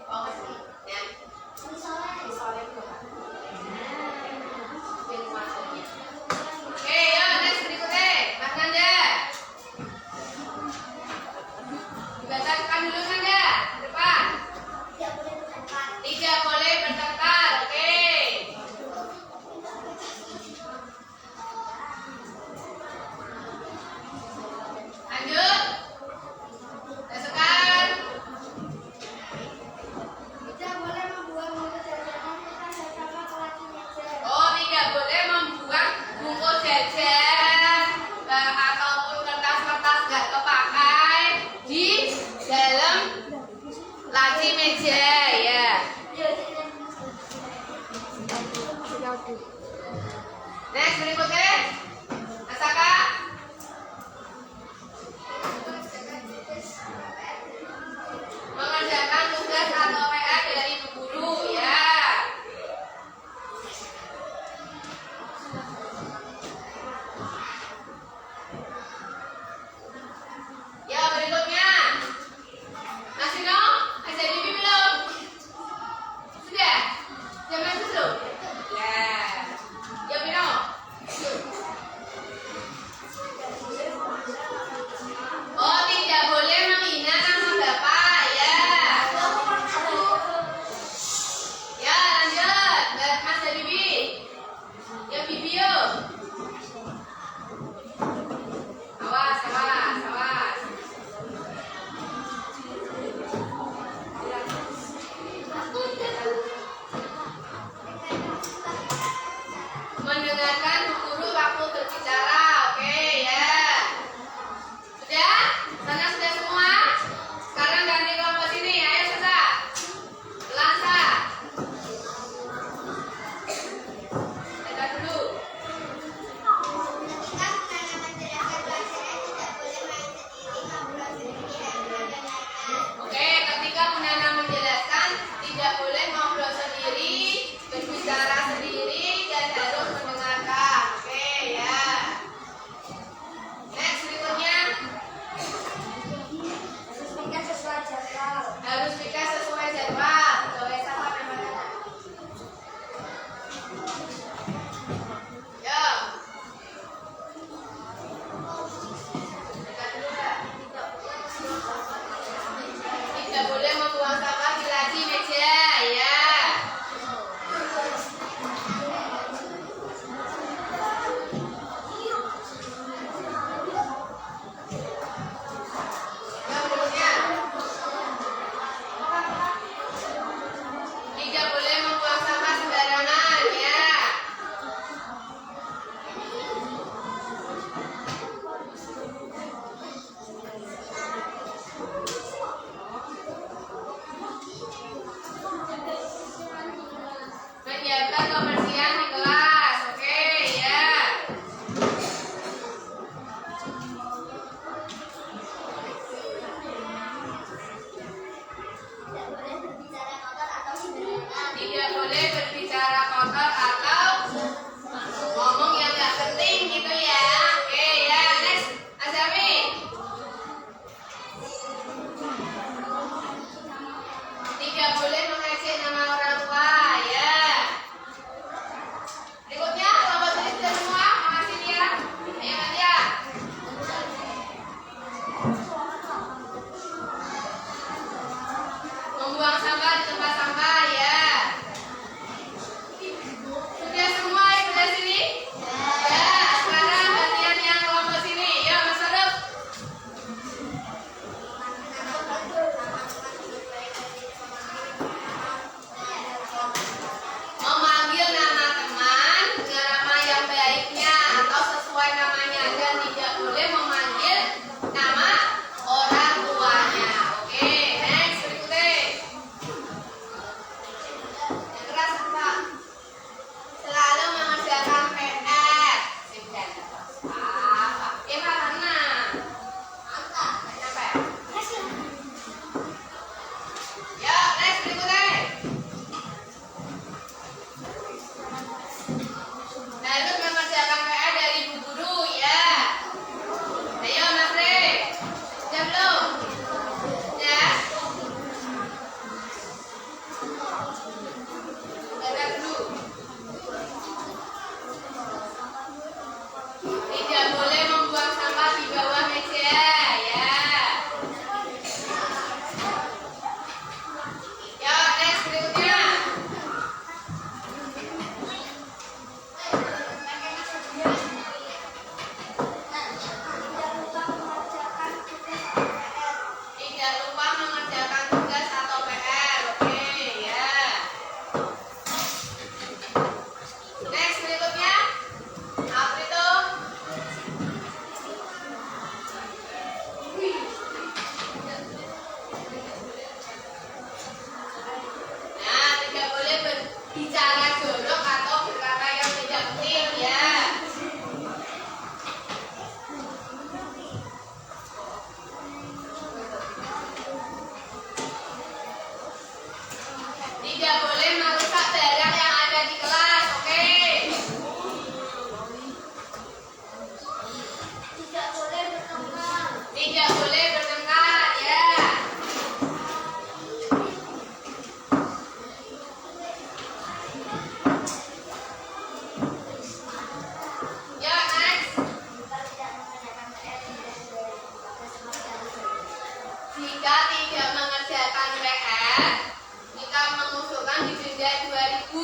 bawa ke sini. Ya. Misalnya itu kan. Yang masuknya. Oke, ya next berikutnya. Mas Nanda. Dibacakan dulu Nanda. Depan. Tidak boleh bertengkar. Oke. Lanjut. Masukkan. Oh, tidak boleh membuang bungkus jajan ataupun kertas-kertas nggak kepakai di dalam laci meja ya. Next berikutnya, Asaka. Mengerjakan tugas atau PA dari ibu guru ya. Ya berikutnya, Mas Dino, ada bibi belum? Sudah? Jam masuk belum? Ya. Ya Bino. Oh, tidak boleh menghina nama bapak ya. Ya lanjut, Mas dan Bibi. Ya Bibi yuk. Awas, awas, awas. Mendengarkan guru waktu berbicara, oke ya. Sudah? Sana sudah semua? Sekarang ganti kelompok sini, ayo Sasa. Lansa. Kita dulu. Oke, ketika Bu Nana menjelaskan tidak boleh ngobrol sendiri, berbicara sendiri dan harus mendengarkan. Oke ya. Next berikutnya. Harus speaker sesuai jadwal. Coba siapa namanya? Yo. Kita dulu ya. Tidak boleh membuang sampah di laci meja ya. Yang berikutnya. Tidak boleh membuang sampah sembarangan ya. Menjaga kebersihan di kelas, oke ya. Tidak boleh berbicara kotor atau ngomong yang gak penting gitu ya. Oke ya, next Azami. Tidak boleh mengejek nama orang tua ya. Berikutnya kelompok sini sudah semua, makasih dia. Ayo Nadia. Membuang sampah di tempat sampah ya. Sudah semua yang sudah sini? Ya, sekarang bagian yang kelompok sini. Ya, Mas Arif. Memanggil nama teman dengan nama yang baiknya atau sesuai namanya dan tidak boleh memanggil nama orang tuanya. Oke, next berikutnya. Yang keras apa? Selalu mengerjakan PR. Sip dan apa? Mana? Angka. Sampai. Ya, next berikutnya. Harus mengerjakan PR dari ibu guru ya. Ayo Mas Re. Sudah belum? Ya. kita mengusulkan didenda 2.000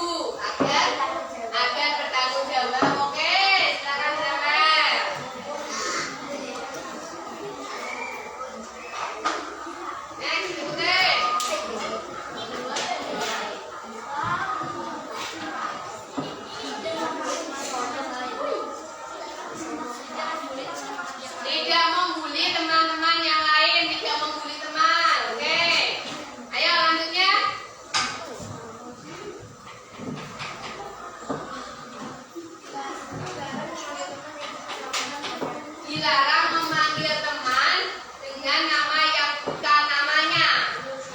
agar bertanggung jawab. Oke, silakan silakan. Next, ikuti. Tidak membuli teman-teman yang lain, tidak membuli teman. Oke. Ayo lanjutnya. Dilarang memanggil teman dengan nama yang bukan namanya.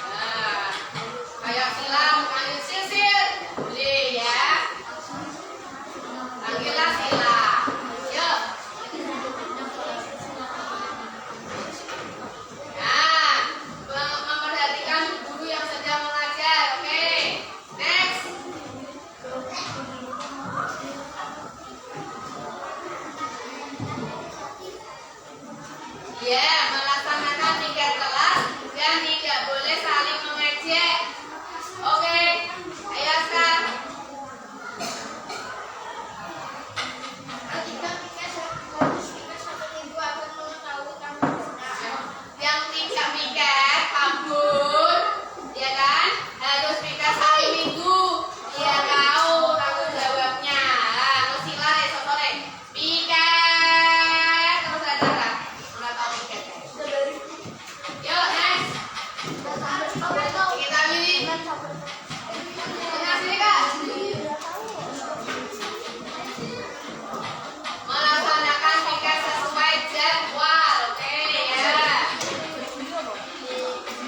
Nah, kayak Sila memanggil Sisil, boleh ya. Panggillah Sila. Yuk. Nah, memperhatikan guru yang sedang mengajar. Oke. Next. Ya, melaksanakan tiket kelas dan tidak boleh saling mengejek. Oke. Ayo, Askar. Yang tidak piket kabur, ya kan? Harus piket 1 minggu. Dia tahu tanggung jawabnya. Musila sore piket terus aja kan? Udah tahu piket. Yuk next. Kita pilih. Tengah sini kak. Melaksanakan piket sesuai jadwal. Oke ya.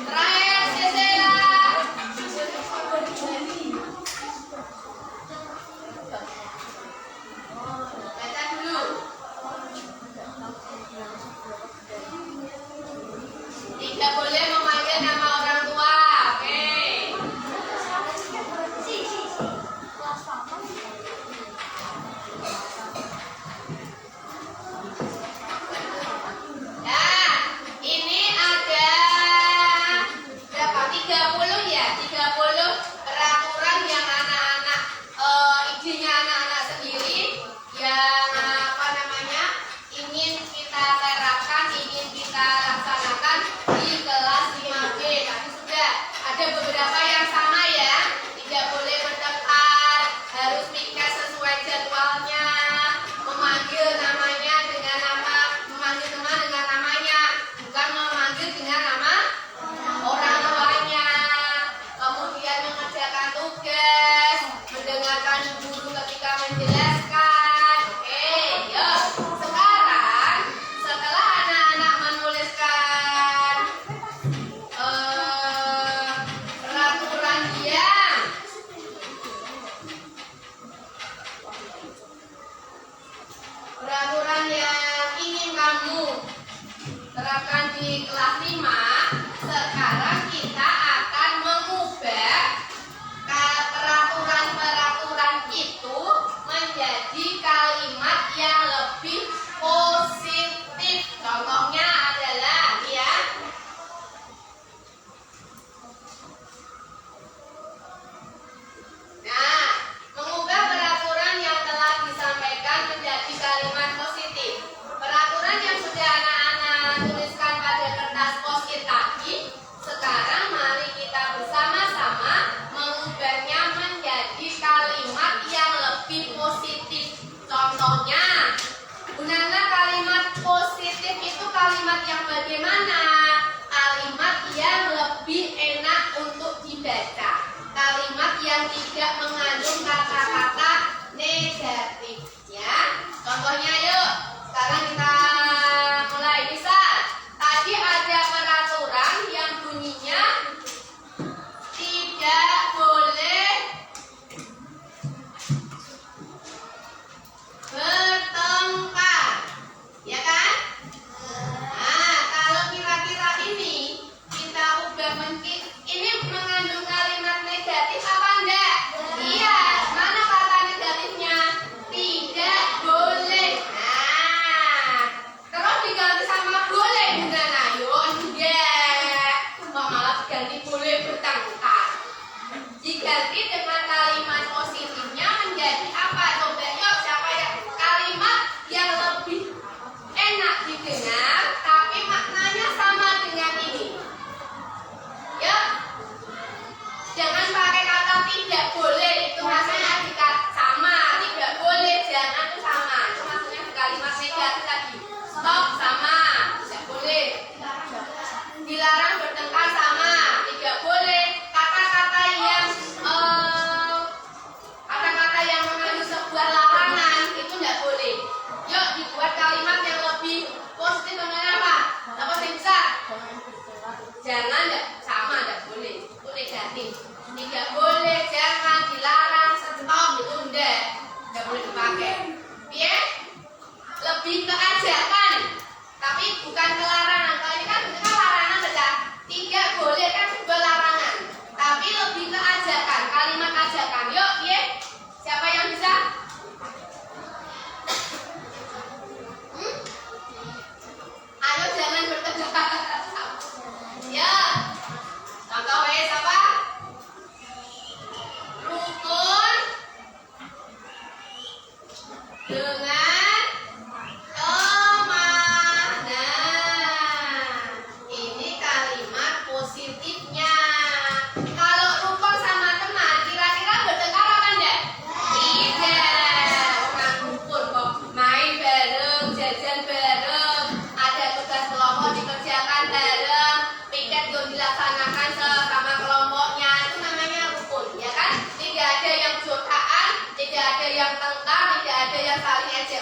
Terakhir Sisela. Baca dulu. Tidak boleh memanggil nama orang tua. Oke. Nah, ini ada berapa? 30 ya? 30 peraturan yang anak-anak idenya anak-anak sendiri yang apa namanya ingin kita terapkan, ingin kita laksanakan di kelas 5B. Tadi sudah ada beberapa yang sama ya. Tidak boleh mendekat, harus piket sesuai jadwalnya, memanggil namanya dengan nama, memanggil teman dengan namanya, bukan memanggil dengan nama orang tuanya. Kemudian mengerjakan tugas, mendengarkan guru ketika menjelaskan. Oke, yuk. Sekarang setelah anak-anak menuliskan peraturan yang ingin kamu terapkan di kelas 5, sekarang kita akan mengubah peraturan-peraturan itu menjadi kalimat yang lebih positif. Contohnya adalah ya. Nah, mengubah peraturan yang telah disampaikan menjadi kalimat positif. Peraturan yang sudah anak-anak tuliskan pada kertas post-it tadi, sekarang mari kita bersama-sama mengubahnya menjadi kalimat yang lebih positif. Contohnya, gunanya kalimat positif itu kalimat yang bagaimana? Kalimat yang lebih enak untuk dibaca. Kalimat yang tidak mengandung kata-kata negatif ya. Contohnya yuk. Sekarang kita mulai. Misal tadi ada peraturan yang bunyinya tidak boleh bertengkar. Ya kan? Nah, kalau kira-kira ini kita ubah ini mengandung kalimat negatif apa enggak? dengan lemah. Nah, ini kalimat positifnya. Kalau rukun sama teman, kira-kira bertengkar apa enggak? Tidak. Orang rukun kok main bareng, jajan bareng, ada tugas kelompok dikerjakan bareng, piket gue dilaksanakan sama kelompoknya, itu namanya rukun, ya kan? Tidak ada yang jotaan, tidak ada yang tengkar, tidak ada yang saling ejek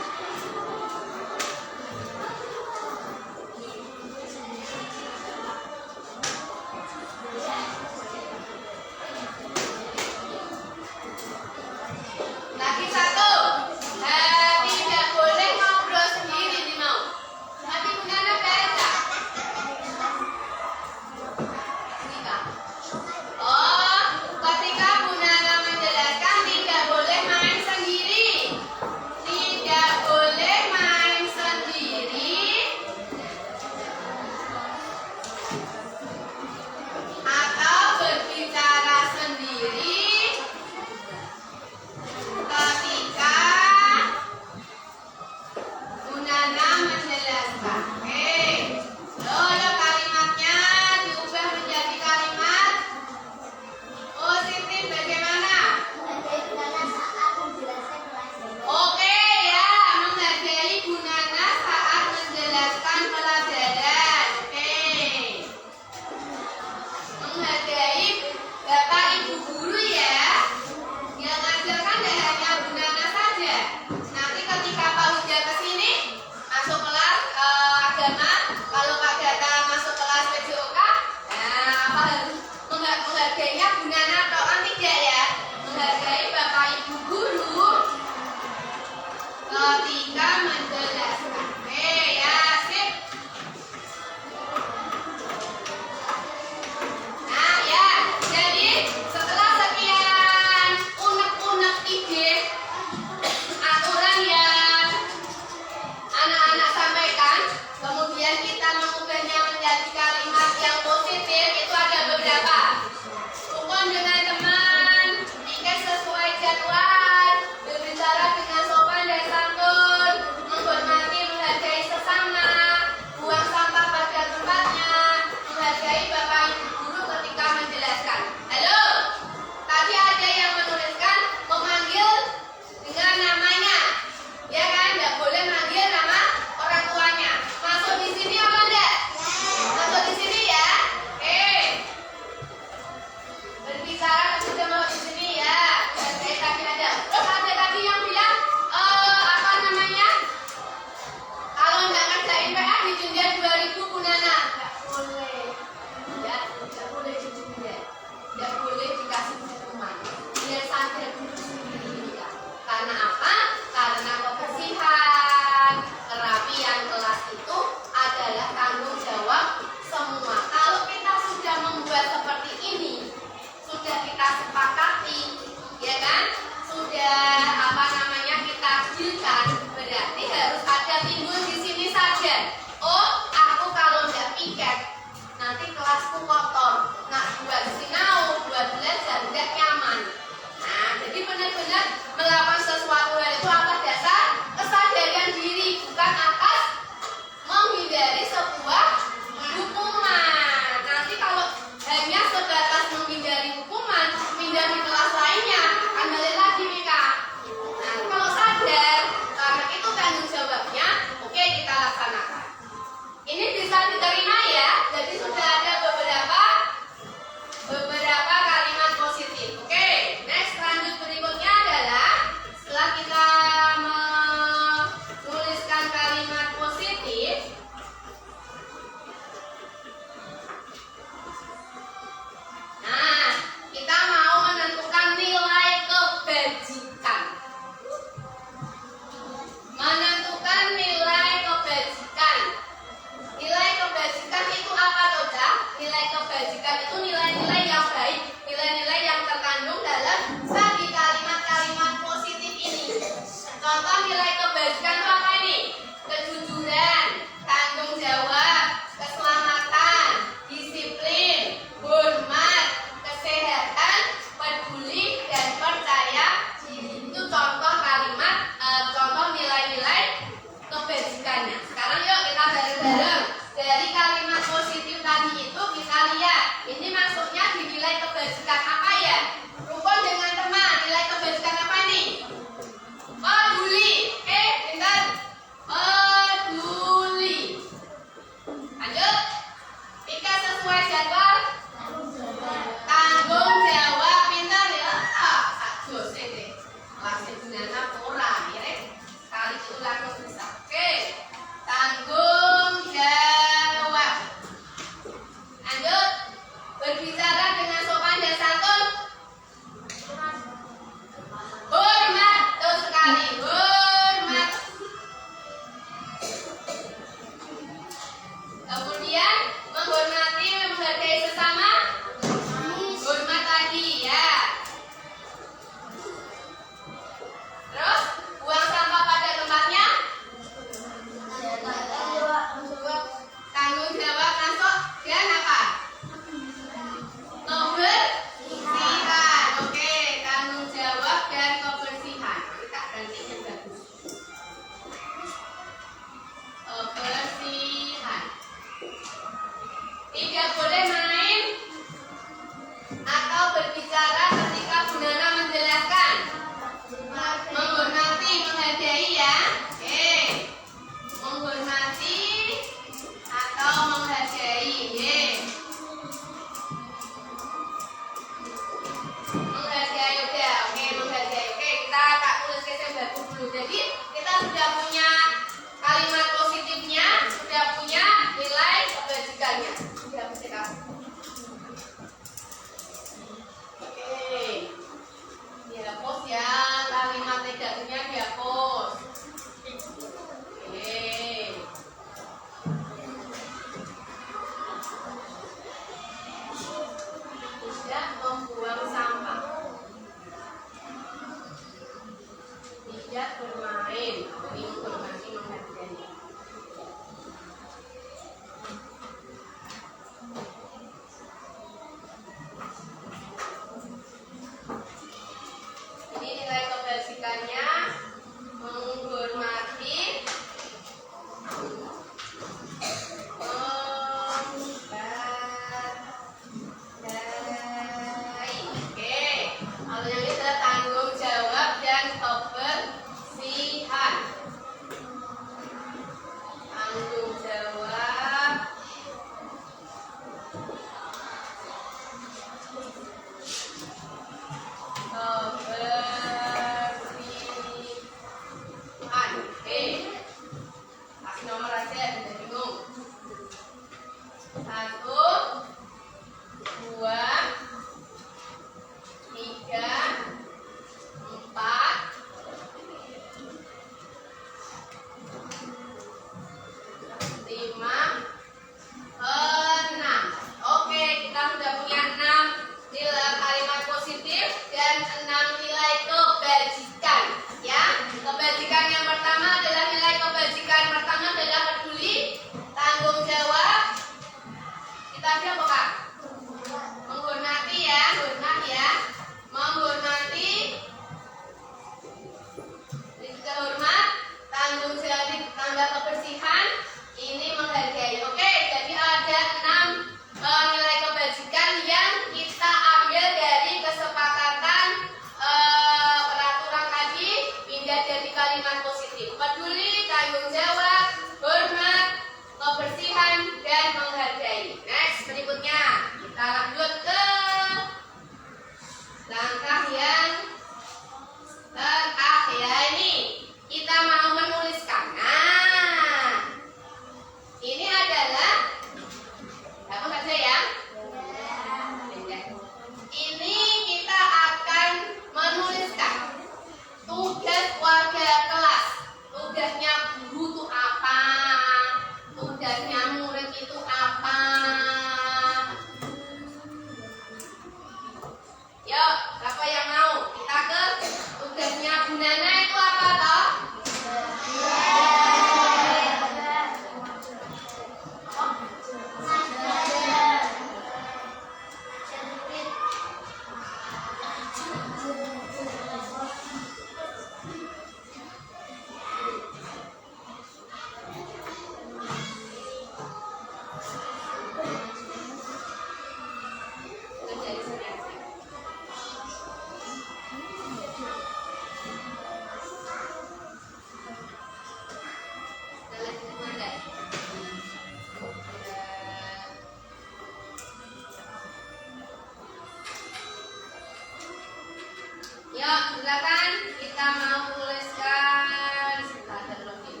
Silakan kita mau tuliskan sebentar lagi.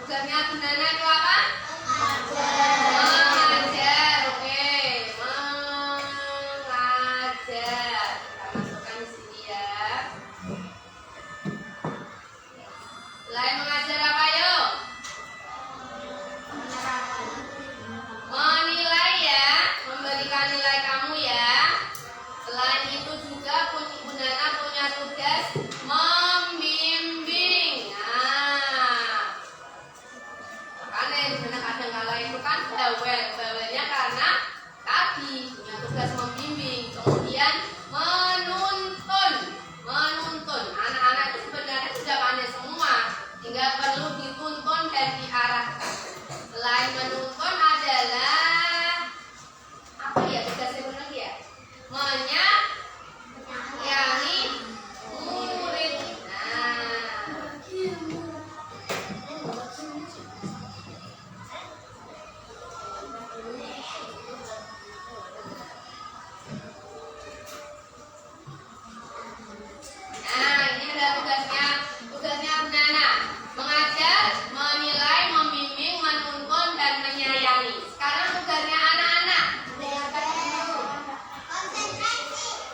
Tugasnya Bu Nana itu apa? Mengajar. Oke, mengajar. Kita masukkan di sini ya. Selain mengajar apa yuk? Menilai ya, memberikan nilai kamu ya. Selain itu juga Bu Nana punya tugas membimbing. Nah, makanya Bu Nana kadang-kala itu kan bawelnya karena tadi punya tugas membimbing, kemudian menuntun. Anak-anak itu sebenarnya sudah pandai semua, tinggal perlu dituntun dan diarahkan. Selain menuntun adalah apa ya tugasnya benar ya? Menyayangi murid. Nah, ini adalah tugasnya Bu Nana. Mengajar, menilai, membimbing, menuntun, dan menyayangi. Sekarang tugasnya anak-anak.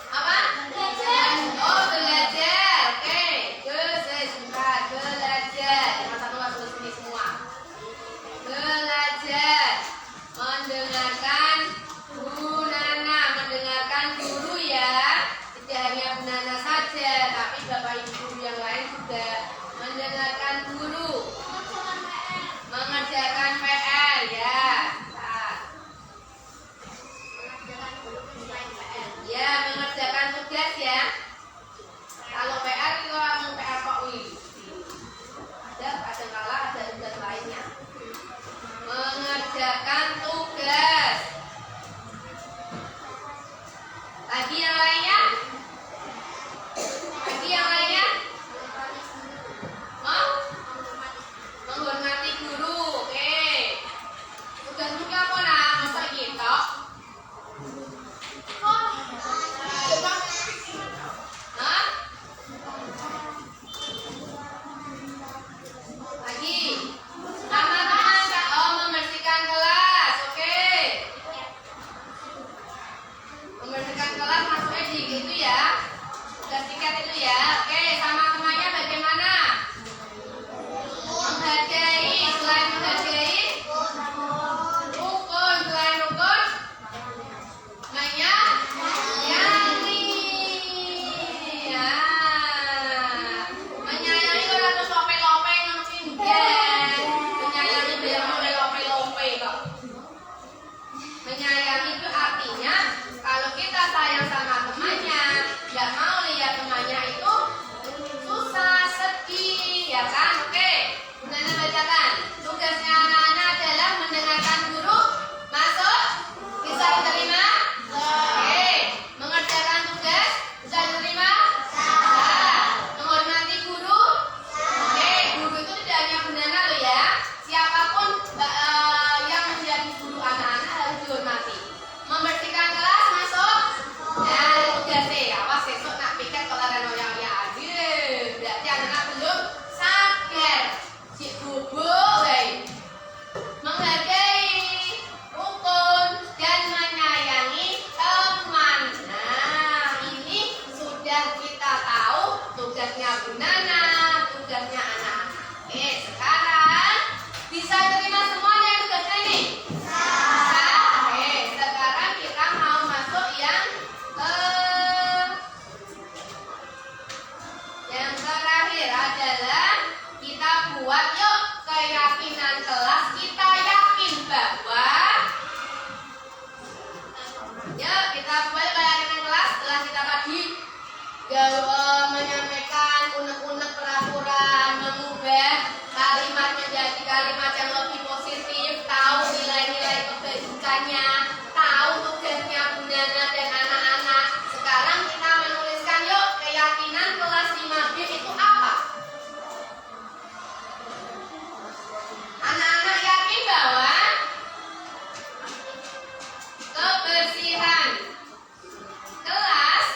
Apa? Oh, belajar. Oke. Sebentar. Belajar. Teman-teman tulis ini semua. Belajar. Mendengarkan Bu Nana, mendengarkan guru ya. Tidak hanya Bu Nana saja, tapi Bapak Ibu guru yang lain juga mendengarkan guru. Mengerjakan PR ya. Ya, mengerjakan tugas ya. Kalau PR itu mau PR kok ada kadang-kala ada tugas lainnya. Mengerjakan tugas. Lagi yang lainnya? Mau? Menghormati guru. Oke. Tugas juga apa nah? Masa gitu? Hah? Lagi. Sama-sama membersihkan kelas. Oke. Membersihkan kelas masuknya di itu ya. Tugas tiket itu ya. Oke, sama temannya bagaimana? Menghargai. Selain menghargai, rukun. Selain rukun, menyayangi. Ya. Menyayangi orang tuh lope-lope ngerti enggak? Menyayangi biar mulai lope-lope kok. Menyayangi itu artinya kalau kita sayang sama temannya, nggak mau lihat temannya itu susah, sedih, ya kan? Oke, Bu Nana bacakan. Tugasnya anak-anak adalah mendengarkan guru. Masuk? Bisa diterima? Oke. Mengerjakan tugas? Bisa diterima? Bisa. Menghormati guru? Oke, guru itu tidak hanya Bu Nana loh ya. Siapapun yang menjadi guru anak-anak harus dihormati. Membersihkan kelas? Masuk? Nah, tugasnya awas besok nak piket kalau ada noyang ya aduh. Berarti anak-anak belum sadar. Cik bubuk, wey. Menghargai, rukun, dan menyayangi teman. Nah, ini sudah kita tahu tugasnya Bu Nana, tugasnya anak-anak. Oke, sekarang bisa terima semuanya tugasnya ini? Bisa. Oke, sekarang kita mau masuk yang terakhir adalah kita buat yuk keyakinan kelas. Kita yakin bahwa yuk kita buat keyakinan kelas setelah kita tadi menyampaikan unek-unek peraturan, mengubah kalimat menjadi kalimat yang lebih positif, tahu nilai-nilai kebajikannya, tahu tugasnya Bu Nana dan anak-anak. Sekarang kita menuliskan yuk keyakinan kelas 5B itu apa? Anak-anak yakin bahwa kebersihan kelas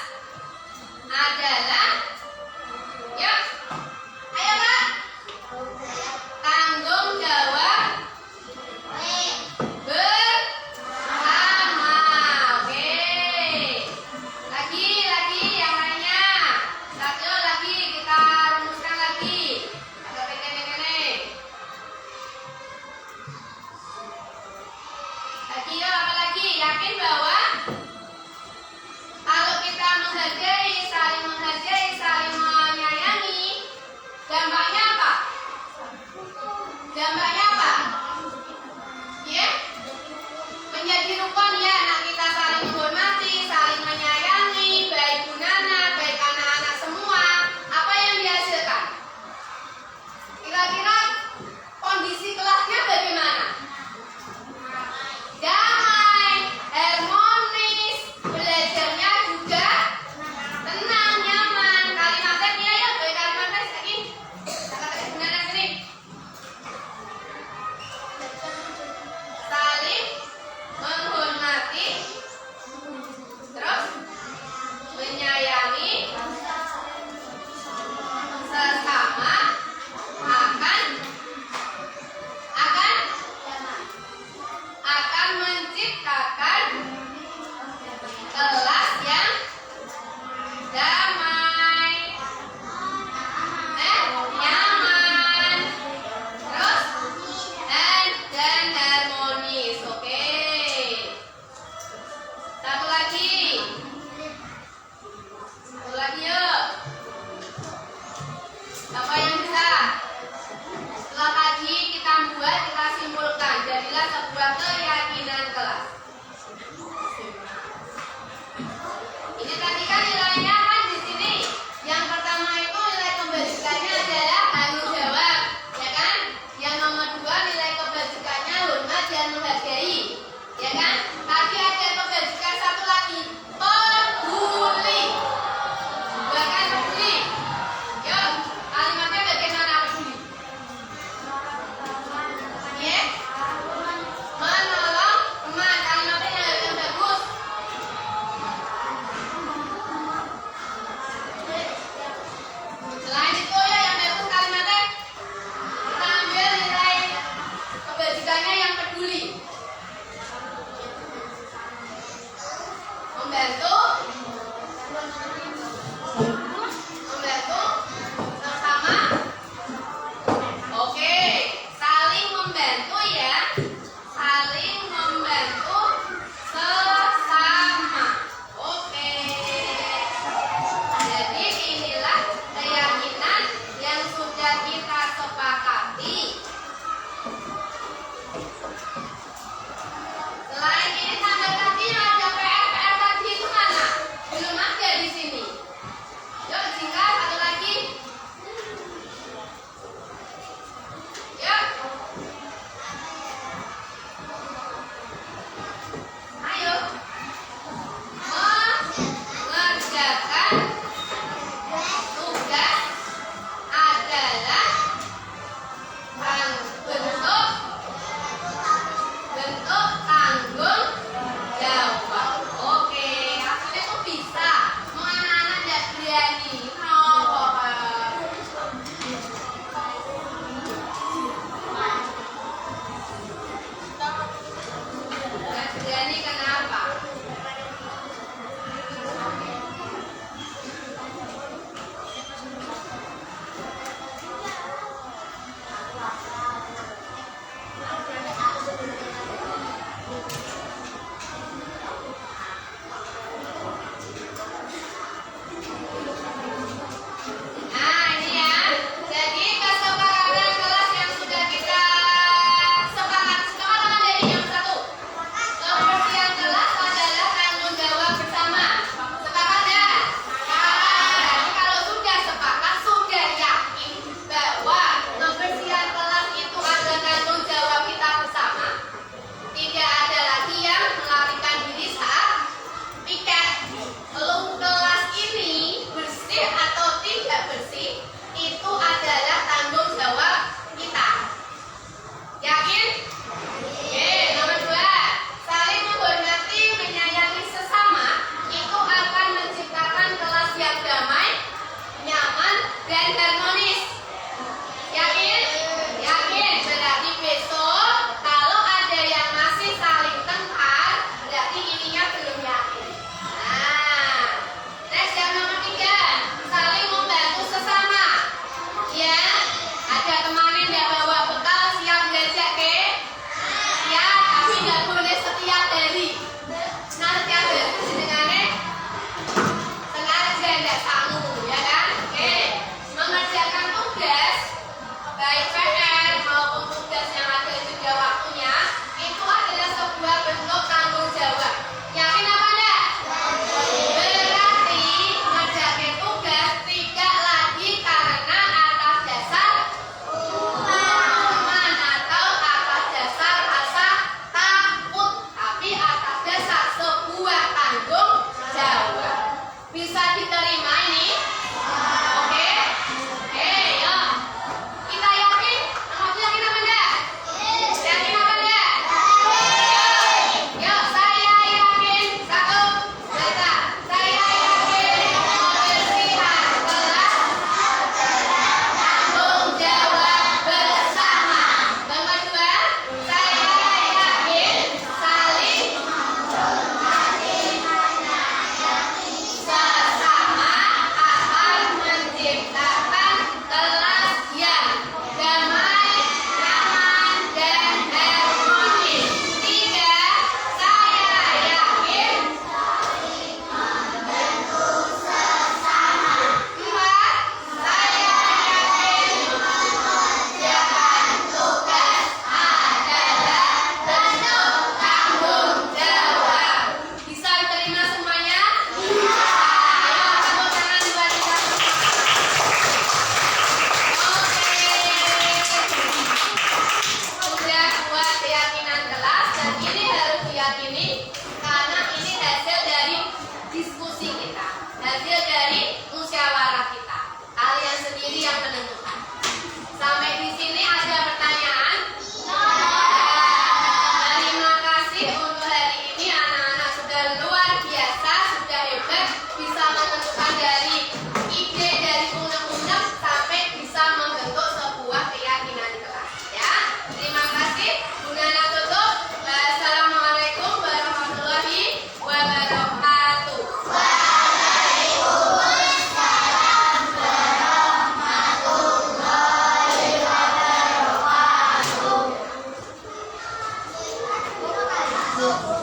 untuk